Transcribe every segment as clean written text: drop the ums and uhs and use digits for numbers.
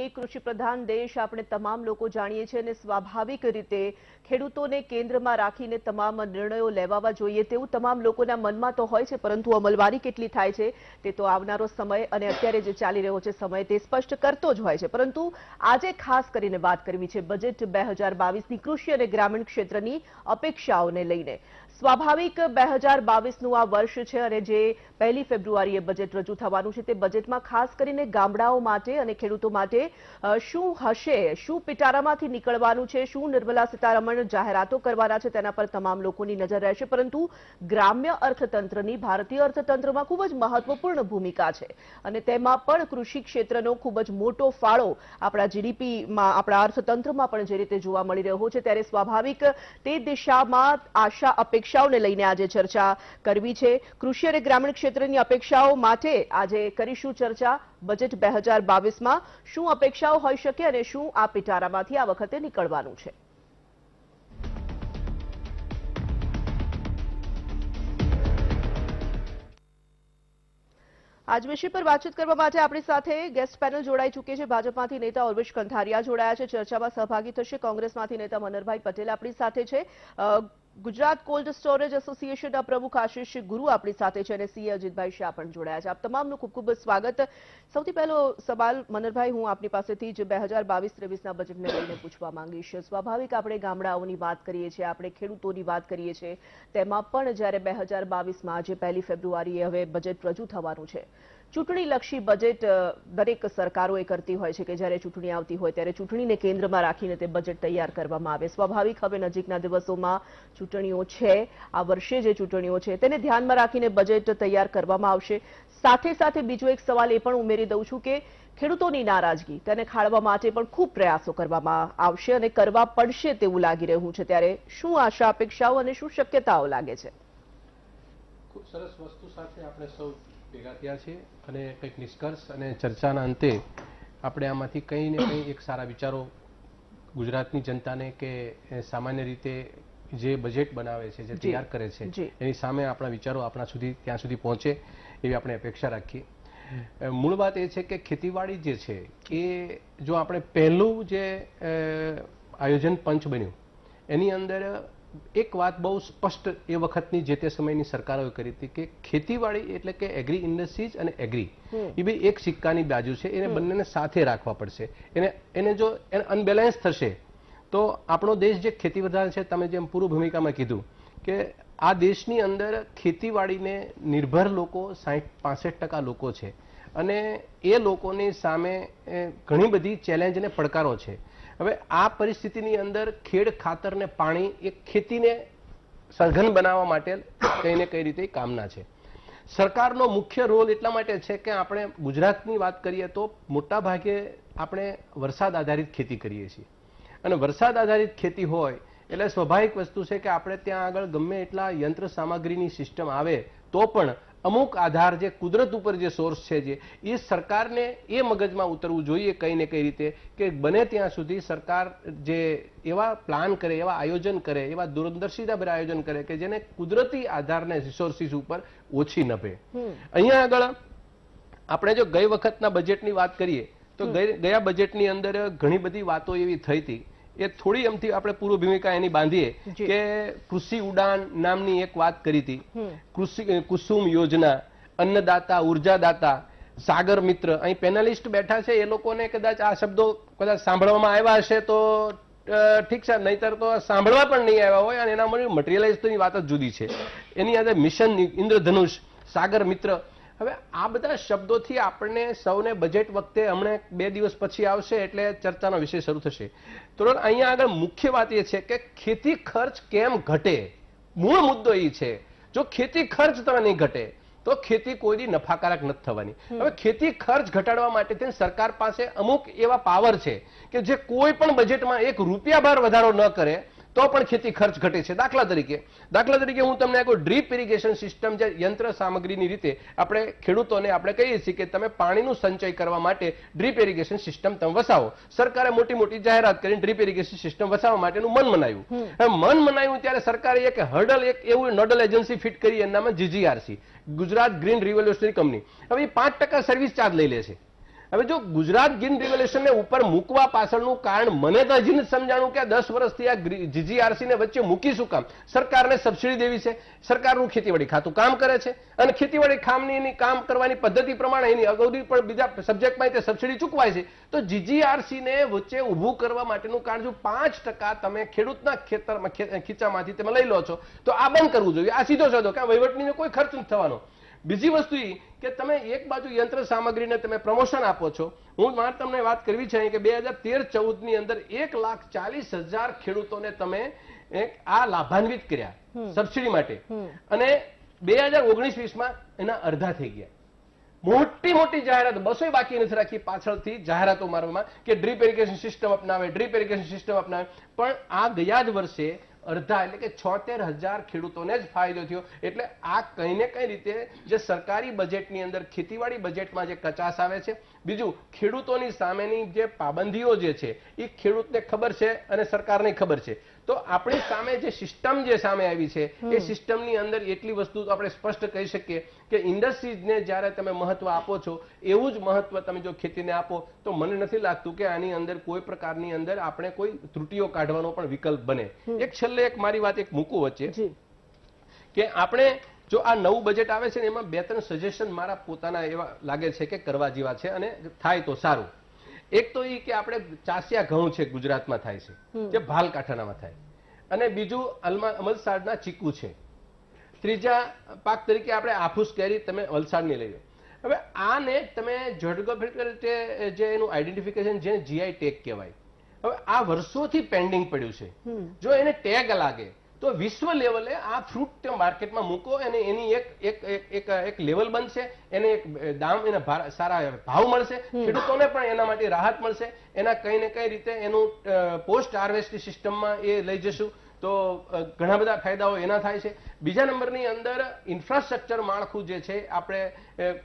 એક કૃષિ પ્રધાન દેશ આપણે તમામ લોકો જાણીએ છીએ અને સ્વાભાવિક રીતે ખેડૂતોને કેન્દ્રમાં રાખીને તમામ નિર્ણયો લેવા જોઈએ તેવું તમામ લોકોના મનમાં તો હોય છે, પરંતુ અમલવારી કેટલી થાય છે તે તો આવનારો સમય અને અત્યારે જે ચાલી રહ્યો છે સમય તે સ્પષ્ટ કરતો જ હોય છે। પરંતુ આજે ખાસ કરીને વાત કરવી છે બજેટ 2022ની કૃષિ અને ગ્રામીણ ક્ષેત્રની અપેક્ષાઓને લઈને। સ્વાભાવિક 2022નું આ વર્ષ છે અને જે 1 ફેબ્રુઆરીએ બજેટ રજૂ થવાનું છે તે બજેટમાં ખાસ કરીને ગામડાઓ માટે અને ખેડૂતો માટે શું હશે, શું પિટારામાંથી નીકળવાનું છે, શું નિર્મલા સીતારમણ જાહેરાતો કરવાના છે તેના પર તમામ લોકોની નજર રહેશે। પરંતુ ગ્રામ્ય અર્થતંત્રની ભારતીય અર્થતંત્રમાં ખૂબ જ મહત્વપૂર્ણ ભૂમિકા છે અને તેમાં પણ કૃષિ ક્ષેત્રનો ખૂબ જ મોટો ફાળો આપણા જીડીપીમાં, આપણા અર્થતંત્રમાં પણ જે રીતે જોવા મળી રહ્યો છે, ત્યારે સ્વાભાવિક તે દિશામાં આશા અપેક્ષાઓને લઈને આજે ચર્ચા કરવી છે। કૃષિ અને ગ્રામીણ ક્ષેત્રની અપેક્ષાઓ માટે આજે કરીશું ચર્ચા। બજેટ 2022માં શું અપેક્ષાઓ હોઈ શકે અને શું આ પિટારામાંથી આ વખતે નીકળવાનું છે। આજ વિષય પર વાતચીત કરવા માટે આપણી સાથે ગેસ્ટ પેનલ જોડાઈ ચૂકી છે। ભાજપમાંથી નેતા ઉર્વિશ કંથારિયા જોડાયા છે, ચર્ચામાં સહભાગી થશે। કોંગ્રેસમાંથી નેતા મનહરભાઈ પટેલ આપણી સાથે છે। ગુજરાત કોલ્ડ સ્ટોરેજ એસોસિએશનના પ્રમુખ આશિષ ગુરુ આપણી સાથે છે અને સીએ અજીતભાઈ શાહ પણ જોડાયા છે। આપ તમામનું ખૂબ ખૂબ સ્વાગત। સૌથી પહેલો સવાલ મનહરભાઈ હું આપની પાસેથી જ 2022-23ના બજેટને લઈને પૂછવા માંગીશ। સ્વાભાવિક આપણે ગામડાઓની વાત કરીએ છીએ, આપણે ખેડૂતોની વાત કરીએ છીએ, તેમાં પણ જ્યારે 2022માં આજે 1 ફેબ્રુઆરીએ હવે બજેટ રજૂ થવાનું છે, ચૂંટણીલક્ષી બજેટ દરેક સરકારોએ કરતી હોય છે કે જ્યારે ચૂંટણી આવતી હોય ત્યારે ચૂંટણીને કેન્દ્રમાં રાખીને તે બજેટ તૈયાર કરવામાં આવે। સ્વાભાવિક હવે નજીકના દિવસોમાં ચૂંટણીઓ છે, આ વર્ષે જે ચૂંટણીઓ છે તેને ધ્યાનમાં રાખીને બજેટ તૈયાર કરવામાં આવશે। સાથે સાથે બીજો એક સવાલ એ પણ ઉમેરી દઉં છું કે ખેડૂતોની નારાજગી તેને ખાળવા માટે પણ ખૂબ પ્રયાસો કરવામાં આવશે અને કરવા પડશે તેવું લાગી રહ્યું છે, ત્યારે શું આશા અપેક્ષાઓ અને શું શક્યતાઓ લાગે છે? ખૂબ સરસ વસ્તુ સાથે આપણે સૌ ભેગા થયા છે અને કંઈક નિષ્કર્ષ અને ચર્ચાના અંતે આપણે આમાંથી કંઈ ને કંઈ એક સારા વિચારો ગુજરાતની જનતાને કે સામાન્ય રીતે જે બજેટ બનાવે છે, જે તૈયાર કરે છે, એની સામે આપણા વિચારો આપણા સુધી ત્યાં સુધી પહોંચે એવી આપણે અપેક્ષા રાખીએ। મૂળ વાત એ છે કે ખેતીવાડી જે છે એ જો આપણે પહેલું જે આયોજન પંચ બન્યું એની અંદર એક વાત બહુ સ્પષ્ટ એ વખતની જે તે સમયની સરકારોએ કરી હતી કે ખેતીવાડી એટલે કે એગ્રી ઇન્ડસ્ટ્રીઝ અને એગ્રી એ બે એક સિક્કાની બાજુ છે, એને બંનેને સાથે રાખવા પડશે। એને જો અનબેલેન્સ થશે તો આપણો દેશ જે ખેતી પ્રધાન છે, તમે જેમ પૂર્વ ભૂમિકામાં કીધું કે આ દેશની અંદર ખેતીવાડીને નિર્ભર લોકો 60-65% લોકો છે અને એ લોકોની સામે ઘણી બધી ચેલેન્જ અને પડકારો છે। હવે આ પરિસ્થિતિની અંદર ખેડ ખાતર ને પાણી એક ખેતીને સઘન બનાવવા માટે કઈ ને કઈ રીતે કામના છે। સરકારનો મુખ્ય રોલ એટલા માટે છે કે આપણે ગુજરાતની વાત કરીએ તો મોટા ભાગે આપણે વરસાદ આધારિત ખેતી કરીએ છીએ અને વરસાદ આધારિત ખેતી હોય એટલે સ્વાભાવિક વસ્તુ છે કે આપણે ત્યાં આગળ ગમે એટલા યંત્ર સામગ્રીની સિસ્ટમ આવે તો પણ અમુક આધાર જે કુદરત ઉપર જે સોર્સ છે જે એ સરકારને એ મગજમાં ઉતરવું જોઈએ કઈ ને કઈ રીતે કે બને ત્યાં સુધી સરકાર જે એવા પ્લાન કરે, એવા આયોજન કરે, એવા દૂરદર્શિતાભર આયોજન કરે કે જેને કુદરતી આધારને રિસોર્સિસ ઉપર ઓછી નભે। અહીંયા આગળ આપણે જો ગઈ વખતના બજેટની વાત કરીએ તો ગયા બજેટની અંદર ઘણી બધી વાતો એવી થઈ હતી, એ થોડી એમથી આપણે પૂર્વ ભૂમિકા એની બાંધીએ કે કૃષિ ઉડાન નામની એક વાત કરી હતી, કૃષિ કુસુમ યોજના, અન્નદાતા, ઉર્જાદાતા, સાગર મિત્ર। અહીં પેનલિસ્ટ બેઠા છે એ લોકોને કદાચ આ શબ્દો કદાચ સાંભળવામાં આવ્યા હશે તો ઠીક છે, નહીતર તો સાંભળવા પણ નહીં આવ્યા હોય અને એના મટીરિયલાઇઝની વાત જ જુદી છે। એની અંદર મિશન ઇન્દ્રધનુષ, સાગર મિત્ર, હવે આ બધા શબ્દોથી આપણને સૌને બજેટ વખતે હમણાં 2 દિવસ પછી આવશે એટલે ચર્ચાનો વિષય શરૂ થશે। તો અહીંયા આગળ મુખ્ય વાત એ છે કે ખેતી ખર્ચ કેમ ઘટે, મૂળ મુદ્દો એ છે જો ખેતી ખર્ચ તમે નહીં ઘટે તો ખેતી કોઈ નફાકારક નથી થવાની। હવે ખેતી ખર્ચ ઘટાડવા માટે સરકાર પાસે અમુક એવા પાવર છે કે જે કોઈ પણ બજેટમાં 1 રૂપિયા ભાર વધારો ન કરે તો પણ ખેતી ખર્ચ ઘટે છે। દાખલા તરીકે હું તમને કોઈ ડ્રીપ ઇરિગેશન સિસ્ટમ જે યંત્ર સામગ્રીની રીતે આપણે ખેડૂતોને આપણે કહીએ છીએ કે તમે પાણીનું સંચય કરવા માટે ડ્રીપ ઇરિગેશન સિસ્ટમ તમે વસાવો। સરકારે મોટી મોટી જાહેરાત કરીને ડ્રીપ ઇરિગેશન સિસ્ટમ વસાવવા માટેનું મન મનાવ્યું। હવે મન મનાવ્યું ત્યારે સરકારે એક હર્ડલ, એક એવું નોડલ એજન્સી ફિટ કરી, એનું નામ GGRC, Gujarat green revolutionary company. હવે એ 5% સર્વિસ ચાર્જ લઈ લે છે। હવે જો ગુજરાત ગ્રીન રિવોલ્યુશનને ઉપર મૂકવા પાછળનું કારણ મને તો હજી નથી સમજાણું કે 10 વર્ષથી આ જીજીઆરસી ને વચ્ચે મૂકી શું કામ? સરકારને સબસિડી દેવી છે, સરકારનું ખેતીવાડી ખાતું કામ કરે છે અને ખેતીવાડી કામ કરવાની પદ્ધતિ પ્રમાણે એની અગાઉથી પણ બીજા સબ્જેક્ટમાં તે સબસિડી ચૂકવાય છે. તો જીજીઆરસી ને વચ્ચે ઊભું કરવા માટેનું કારણ જો 5% તમે ખેડૂતના ખેતરમાં ખીચામાંથી તમે લઈ લો છો તો આ બંધ કરવું જોઈએ. આ સીધો સાધો કે વહીવટની કોઈ ખર્ચ નથી થવાનો. બીજી વસ્તુ એ કે તમે એક બાજુ યંત્ર સામગ્રીને તમે પ્રમોશન આપો છો. હું મારે તમને વાત કરવી છે કે 2013-14 ની અંદર 1,40,000 ખેડૂતોને તમે આ લાભાન્વિત કર્યા સબસિડી માટે અને 2019-20માં એના અડધા થઈ ગયા. મોટી મોટી જાહેરાત 200 બાકી નથી રાખી પાછળથી જાહેરાતો મારવામાં કે ડ્રીપ ઇરિગેશન સિસ્ટમ અપનાવે, ડ્રીપ ઇરિગેશન સિસ્ટમ અપનાવે, પણ આ ગયા જ વર્ષે અડધા એટલે કે 76,000 ખેડૂતોને જ ફાયદો થયો. એટલે આ કઈ ને કઈ રીતે જે સરકારી બજેટની અંદર ખેતીવાડી બજેટમાં જે કચાશ આવે છે, બીજું ખેડૂતોની સામેની જે પાબંદીઓ જે છે એ ખેડૂતને ખબર છે અને સરકારને ખબર છે. તો આપણી સામે જે સિસ્ટમ જે સામે આવી છે એ સિસ્ટમની અંદર એટલી વસ્તુ આપણે સ્પષ્ટ કહી શકીએ કે ઇન્ડસ્ટ્રીઝને જ્યારે તમે મહત્વ આપો છો એવું જ મહત્વ તમે જો ખેતીને આપો તો મને નથી લાગતું કે આની અંદર કોઈ પ્રકારની અંદર આપણે કોઈ ત્રુટીઓ કાઢવાનો પણ વિકલ્પ બને. એક છેલ્લે એક મારી વાત એક મૂકું વચ્ચે કે આપણે જો આ નવું બજેટ આવે છે ને એમાં 2-3 સજેશન મારા પોતાના એવા લાગે છે કે કરવા જેવા છે અને થાય તો સારું. એક તો એ કે આપણે ચાસિયા ઘઉં છે ગુજરાતમાં થાય છે જે ભાલકાંઠાનામાં થાય, અને બીજું અમલસાડના ચીકુ છે. ત્રીજા પાક તરીકે આપણે આફૂસ કેરી તમે વલસાડની લઈ લો. હવે આને તમે જિયોગ્રાફિકલ રીતે જે એનું આઈડેન્ટિફિકેશન જેને જીઆઈ ટેગ કહેવાય, હવે આ વર્ષોથી પેન્ડિંગ પડ્યું છે. જો એને ટેગ લાગે તો વિશ્વ લેવલે આ ફ્રૂટ માર્કેટમાં મૂકો અને એની એક લેવલ બનશે, એને એક દામ એના સારા ભાવ મળશે, ખેડૂતોને પણ એના માટે રાહત મળશે. એના કઈ ને કઈ રીતે એનું પોસ્ટ હાર્વેસ્ટ સિસ્ટમમાં એ લઈ જશું તો ઘણા બધા ફાયદાઓ એના થાય છે. બીજા નંબરની અંદર ઇન્ફ્રાસ્ટ્રક્ચર માળખું જે છે આપણે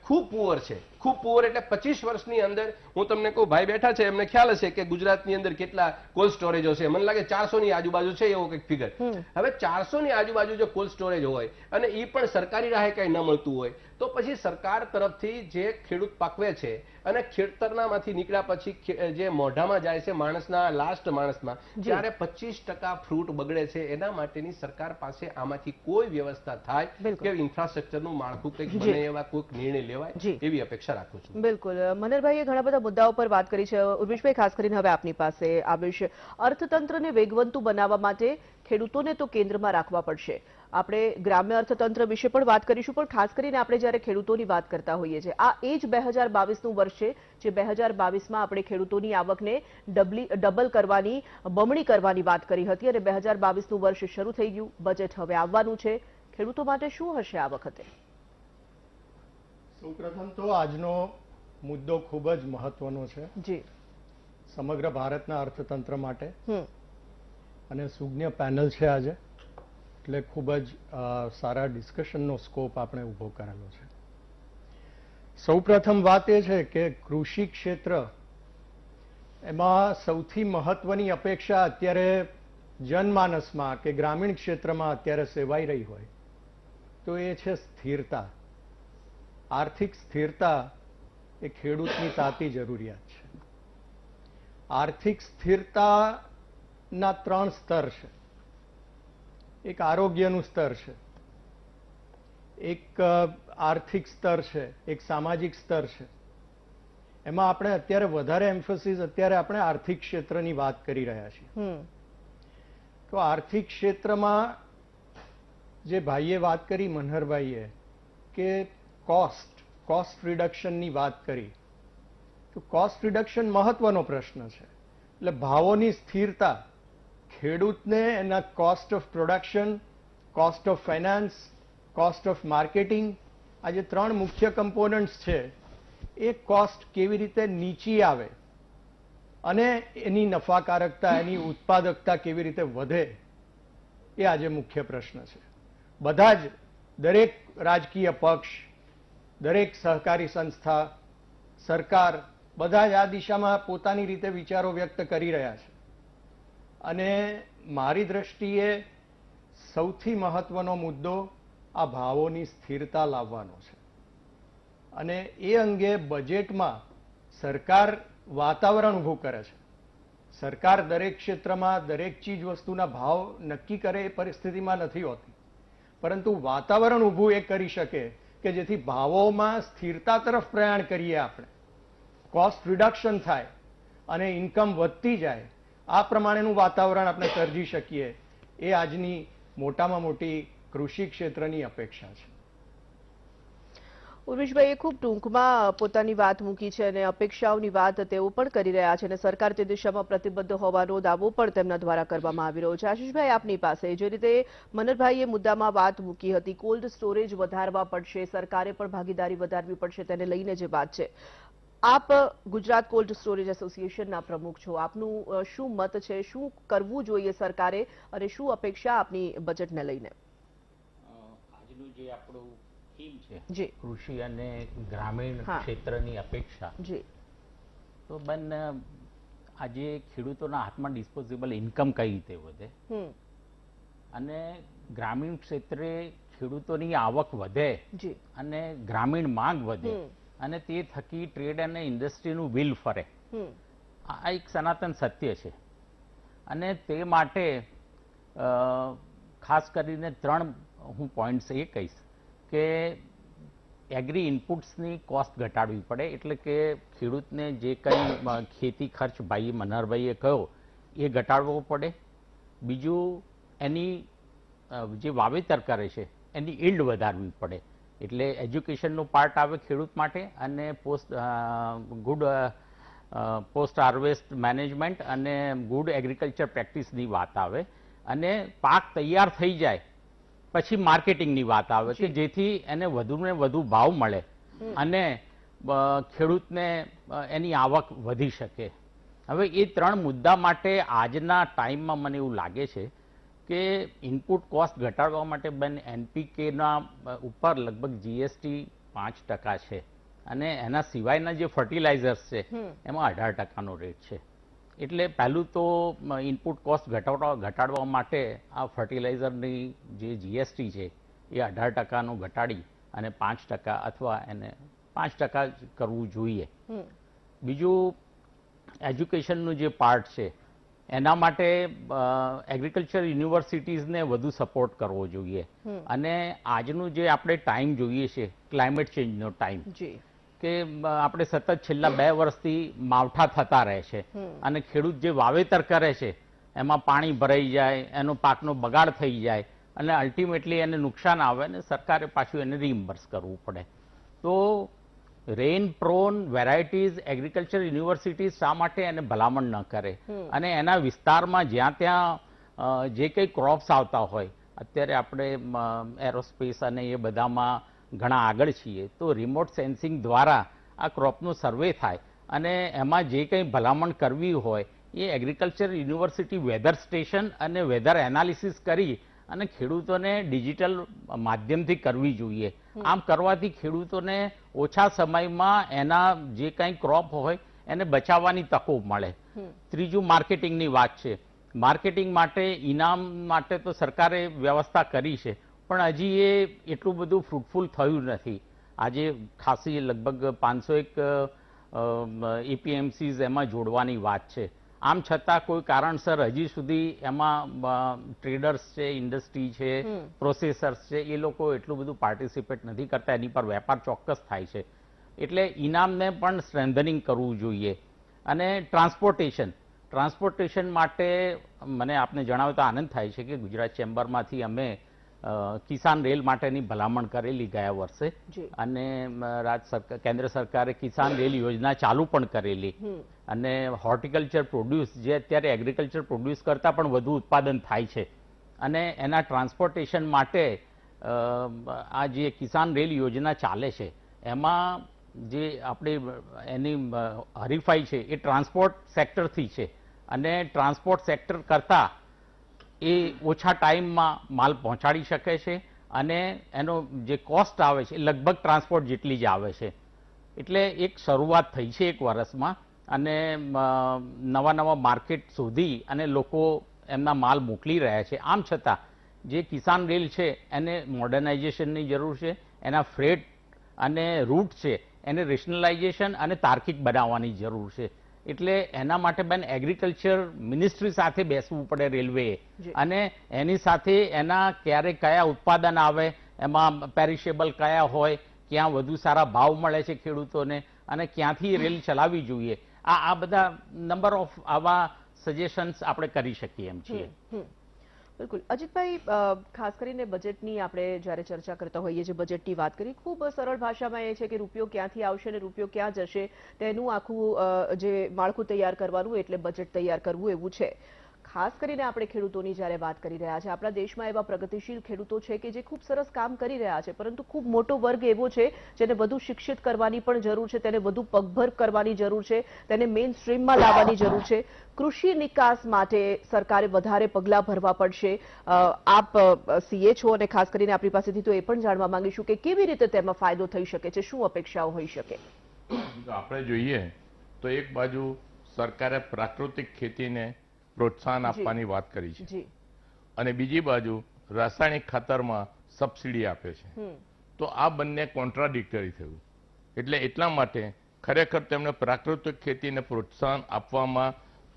ખૂબ પુઅર છે. ખૂબ પુઅર એટલે 25 વર્ષની અંદર હું તમને કહું, ભાઈ બેઠા છે એમને ખ્યાલ હશે કે ગુજરાતની અંદર કેટલા કોલ્ડ સ્ટોરેજો છે. મને લાગે 400 ની આજુબાજુ છે એવો કંઈક ફિગર. હવે 400 ની આજુબાજુ જો કોલ્ડ સ્ટોરેજ હોય અને એ પણ સરકારી રાહે કઈ ન મળતું હોય તો પછી સરકાર તરફથી જે ખેડૂત પાકવે છે અને ખેતરનામાંથી નીકળ્યા પછી જે મોઢામાં જાય છે માણસના લાસ્ટ માણસમાં, જ્યારે 25% ફ્રૂટ બગડે છે એના માટેની સરકાર પાસે આમાંથી કોઈ વ્યવસ્થા થાય કે ઇન્ફ્રાસ્ટ્રક્ચરનું માળખું કંઈક બને એવા કોઈક નિર્ણય લેવાય એવી અપેક્ષા રાખું છું. બિલકુલ. મનહરભાઈએ ઘણા બધા મુદ્દાઓ પર વાત કરી છે. ઉર્મિશભાઈ, ખાસ કરીને હવે આપની પાસે આવીશ. અર્થતંત્રને વેગવંતુ બનાવવા માટે ખેડૂતોને તો કેન્દ્રમાં રાખવા પડશે. આપણે ગ્રામ્ય અર્થતંત્ર વિશે પણ વાત કરીશું, પણ ખાસ કરીને આપણે જ્યારે ખેડૂતોની વાત કરતા હોઈએ છીએ, આ એ જ 2022નું વર્ષ છે જે 2022માં આપણે ખેડૂતોની આવકને ડબલ કરવાની, બમણી કરવાની વાત કરી હતી અને 2022નું વર્ષ શરૂ થઈ ગયું, બજેટ હવે આવવાનું છે. ખેડૂતો માટે શું હશે આ વખતે? સૌપ્રથમ તો આજનો મુદ્દો ખૂબ જ મહત્વનો છે જી સમગ્ર ભારતના અર્થતંત્ર માટે, અને સુજ્ઞ પેનલ છે આજે, એટલે ખૂબ જ સારા ડિસ્કશનનો સ્કોપ આપણે ઊભો કરેલો છે. સૌપ્રથમ વાત એ છે કે કૃષિ ક્ષેત્ર એમાં સૌથી મહત્વની અપેક્ષા અત્યારે જનમાનસમાં કે ગ્રામીણ ક્ષેત્રમાં અત્યારે સેવાઈ રહી હોય તો એ છે સ્થિરતા. આર્થિક સ્થિરતા એ ખેડૂતની તાતી જરૂરિયાત છે. આર્થિક સ્થિરતાના 3 સ્તર છે. એક આરોગ્યનું સ્તર છે, એક આર્થિક સ્તર છે, એક સામાજિક સ્તર છે. એમાં આપણે અત્યારે વધારે એમ્ફોસિસ અત્યારે આપણે આર્થિક ક્ષેત્રની વાત કરી રહ્યા છીએ. તો આર્થિક ક્ષેત્રમાં જે ભાઈએ વાત કરી, મનહરભાઈએ, કે કોસ્ટ રિડક્શનની વાત કરી, તો કોસ્ટ રિડક્શન મહત્વનો પ્રશ્ન છે. એટલે ભાવોની સ્થિરતા ખેડૂતને એના cost of production, cost of finance, cost of marketing, આ જે 3 મુખ્ય કમ્પોનન્ટ્સ છે એ કોસ્ટ કેવી રીતે નીચી આવે અને એની નફાકારકતા, એની ઉત્પાદકતા કેવી રીતે વધે, એ આજે મુખ્ય પ્રશ્ન છે. બધા જ, દરેક રાજકીય પક્ષ, દરેક સહકારી સંસ્થા, સરકાર, બધા જ આ દિશામાં પોતાની રીતે વિચારો વ્યક્ત કરી રહ્યા છે. અને મારી દ્રષ્ટિએ સૌથી મહત્વનો મુદ્દો આ ભાવોની સ્થિરતા લાવવાનો છે. અને એ અંગે બજેટમાં સરકાર વાતાવરણ ઊભું કરે છે. સરકાર દરેક ક્ષેત્રમાં દરેક ચીજ વસ્તુના ભાવ નક્કી કરે એ પરિસ્થિતિમાં નથી હોતી, પરંતુ વાતાવરણ ઊભું એ કરી શકે કે જેથી ભાવોમાં સ્થિરતા તરફ પ્રયાણ કરીએ, આપણે કોસ્ટ રિડક્શન થાય અને ઇન્કમ વધતી જાય, આ પ્રમાણેનું વાતાવરણ આપણે સર્જી શકીએ. એ આજની મોટામાં મોટી કૃષિ ક્ષેત્રની અપેક્ષા છે. ઉર્વિશભાઈએ ખૂબ ટૂંકમાં પોતાની વાત મૂકી છે અને અપેક્ષાઓની વાત તેઓ પણ કરી રહ્યા છે અને સરકાર તે દિશામાં પ્રતિબદ્ધ હોવાનો દાવો પણ તેમના દ્વારા કરવામાં આવી રહ્યો છે. આશીષભાઈ, આપની પાસે જે રીતે મનહરભાઈએ મુદ્દામાં વાત મૂકી હતી, કોલ્ડ સ્ટોરેજ વધારવા પડશે, સરકારે પણ ભાગીદારી વધારવી પડશે, તેને લઈને જે વાત છે, આપ ગુજરાત કોલ્ડ સ્ટોરેજ એસોસિએશનના પ્રમુખ છો, આપનું શું મત છે, શું કરવું જોઈએ સરકારે અને શું અપેક્ષા આપની બજેટને લઈને? આજનું જે આપણું થીમ છે જી, કૃષિ અને ગ્રામીણ હા. ક્ષેત્રની અપેક્ષા, જી, તો બેન આજે ખેડૂતોના હાથમાં ડિસ્પોઝેબલ ઇન્કમ કઈ રીતે વધે અને ગ્રામીણ ક્ષેત્રે ખેડૂતોની આવક વધે જી, અને ગ્રામીણ માંગ વધે અને તે થકી ટ્રેડ અને ઇન્ડસ્ટ્રીનું વ્હીલ ફરે, આ એક સનાતન સત્ય છે. અને તે માટે ખાસ કરીને 3 હું પોઈન્ટ્સ એ કહીશ કે એગ્રી ઇનપુટ્સની કોસ્ટ ઘટાડવી પડે, એટલે કે ખેડૂતને જે કંઈ ખેતી ખર્ચ ભાઈ મનહરભાઈએ કહ્યો એ ઘટાડવો પડે. બીજું, એની જે વાવેતર કરે છે એની ઈલ્ડ વધારવી પડે, એટલે એજ્યુકેશનનો પાર્ટ આવે ખેડૂત માટે અને ગુડ પોસ્ટ હાર્વેસ્ટ મેનેજમેન્ટ અને ગુડ એગ્રીકલ્ચર પ્રેક્ટિસની વાત આવે અને પાક તૈયાર થઈ જાય પછી માર્કેટિંગની વાત આવે કે જેથી એને વધુને વધુ ભાવ મળે અને ખેડૂતને એની આવક વધી શકે. હવે એ 3 મુદ્દા માટે આજના ટાઈમમાં મને એવું લાગે છે કે ઇનપુટ કોસ્ટ ઘટાડવા માટે બેન એનપીકેના ઉપર લગભગ જીએસટી 5% છે અને એના સિવાયના જે ફર્ટિલાઇઝર્સ છે એમાં 18%નો રેટ છે. એટલે પહેલું તો ઇનપુટ કોસ્ટ ઘટાડવા માટે આ ફર્ટિલાઇઝરની જે જીએસટી છે એ 18%નું ઘટાડી અને 5% અથવા એને 5% કરવું જોઈએ. બીજું, એજ્યુકેશનનું જે પાર્ટ છે એના માટે એગ્રીકલ્ચર યુનિવર્સિટીઝને વધુ સપોર્ટ કરવો જોઈએ અને આજનું જે આપણે ટાઈમ જોઈએ છે ક્લાઇમેટ ચેન્જનો ટાઈમ, કે આપણે સતત છેલ્લા 2 વર્ષથી માવઠા થતા રહે છે અને ખેડૂત જે વાવેતર કરે છે એમાં પાણી ભરાઈ જાય, એનો પાકનો બગાડ થઈ જાય અને અલ્ટિમેટલી એને નુકસાન આવે અને સરકારે પાછું એને રીઇમ્બર્સ કરવું પડે. તો rain prone varieties agriculture universities શા માટે એને ભલામણ ન કરે અને એના વિસ્તારમાં જ્યાં ત્યાં જે કંઈ ક્રોપ્સ આવતા હોય, અત્યારે આપણે એરોસ્પેસ અને એ બધામાં ઘણા આગળ છીએ, તો રિમોટ સેન્સિંગ દ્વારા આ ક્રોપનો સર્વે થાય અને એમાં જે કંઈ ભલામણ કરવી હોય એ એગ્રીકલ્ચર યુનિવર્સિટી વેધર સ્ટેશન અને વેધર એનાલિસિસ કરી અને ખેડૂતોને ડિજિટલ માધ્યમથી કરવી જોઈએ. આમ કરવાથી ખેડૂતોને ઓછા સમયમાં એના જે કંઈ ક્રોપ હોય એને બચાવવાની તકો મળે. ત્રીજું, માર્કેટિંગની વાત છે. માર્કેટિંગ માટે ઇનામ માટે તો સરકારે વ્યવસ્થા કરી છે પણ હજી એ એટલું બધું ફ્રૂટફુલ થયું નથી. આજે ખાસી લગભગ 501 એપીએમસીઝ એમાં જોડવાની વાત છે. આમ છતાં કોઈ કારણસર હજી સુધી એમાં ટ્રેડર્સ છે, ઇન્ડસ્ટ્રી છે, પ્રોસેસર્સ છે, એ લોકો એટલું બધું પાર્ટિસિપેટ નથી કરતા. એની પર વેપાર ચોક્કસ થાય છે. એટલે ઇનામને પણ સ્ટ્રેન્થનિંગ કરવું જોઈએ. અને ટ્રાન્સપોર્ટેશન માટે મને આપને જણાવતા આનંદ થાય છે કે ગુજરાત ચેમ્બરમાંથી અમે કિસાન રેલ માટેની ભલામણ કરેલી ગયા વર્ષે અને કેન્દ્ર સરકારે કિસાન રેલ યોજના ચાલુ પણ કરેલી અને હોર્ટિકલ્ચર પ્રોડ્યુસ જે અત્યારે એગ્રીકલ્ચર પ્રોડ્યુસ કરતાં પણ વધુ ઉત્પાદન થાય છે અને એના ટ્રાન્સપોર્ટેશન માટે આ જે કિસાન રેલ યોજના ચાલે છે એમાં જે આપણે એની હરીફાઈ છે એ ટ્રાન્સપોર્ટ સેક્ટરથી છે અને ટ્રાન્સપોર્ટ સેક્ટર કરતાં એ ઓછા ટાઈમમાં માલ પહોંચાડી શકે છે અને એનો જે કોસ્ટ આવે છે એ લગભગ ટ્રાન્સપોર્ટ જેટલી જ આવે છે. એટલે એક શરૂઆત થઈ છે 1 વર્ષમાં અને નવા માર્કેટ શોધી અને લોકો એમના માલ મોકલી રહ્યા છે. આમ છતાં જે કિસાન રેલ છે એને મોડર્નાઇઝેશનની જરૂર છે, એના ફ્રેટ અને રૂટ છે એને રેશનલાઇઝેશન અને તાર્કિક બનાવવાની જરૂર છે. એટલે એના માટે બેન એગ્રીકલ્ચર મિનિસ્ટ્રી સાથે બેસવું પડે રેલવેએ, અને એની સાથે એના ક્યારે કયા ઉત્પાદન આવે, એમાં પેરિશેબલ કયા હોય, ક્યાં વધુ સારા ભાવ મળે છે ખેડૂતોને, અને ક્યાંથી રેલ ચલાવવી જોઈએ. આ બધા નંબર ઓફ આવા સજેશન્સ આપણે કરી શકીએ એમ છીએ. બિલકુલ. અજીતભાઈ, ખાસ કરીને બજેટની આપણે જ્યારે ચર્ચા કરતા હોઈએ છીએ, બજેટની વાત કરી, ખૂબ સરળ ભાષામાં એ છે કે રૂપિયો ક્યાંથી આવશે અને રૂપિયો ક્યાં જશે તેનું આખું જે માળખું તૈયાર કરવાનું, એટલે બજેટ તૈયાર કરવું એવું છે. ખાસ કરીને આપણે ખેડૂતોની જ્યારે વાત કરી રહ્યા છે, આપણા દેશમાં એવા પ્રગતિશીલ ખેડૂતો છે કે જે ખૂબ સરસ કામ કરી રહ્યા છે, પરંતુ ખૂબ મોટો વર્ગ એવો છે જેને વધુ શિક્ષિત કરવાની પણ જરૂર છે, તેને વધુ પગભર કરવાની જરૂર છે, તેને મેઇન સ્ટ્રીમમાં લાવવાની જરૂર છે. કૃષિ નિકાસ માટે સરકારે વધારે પગલાં ભરવા પડશે. આપ સીએ છો અને ખાસ કરીને આપણી પાસેથી તો એ પણ જાણવા માંગીશું કે કેવી રીતે તેમાં ફાયદો થઈ શકે છે, શું અપેક્ષાઓ હોઈ શકે? આપણે જોઈએ તો એક બાજુ સરકારે પ્રાકૃતિક ખેતીને પ્રોત્સાહન આપવાની વાત કરી છે, અને બીજી બાજુ રાસાયણિક ખાતરમાં સબસિડી આપે છે. તો આ બંને કોન્ટ્રાડિક્ટરી થયું. એટલે એટલા માટે ખરેખર તેમણે પ્રાકૃતિક ખેતીને પ્રોત્સાહન આપવામાં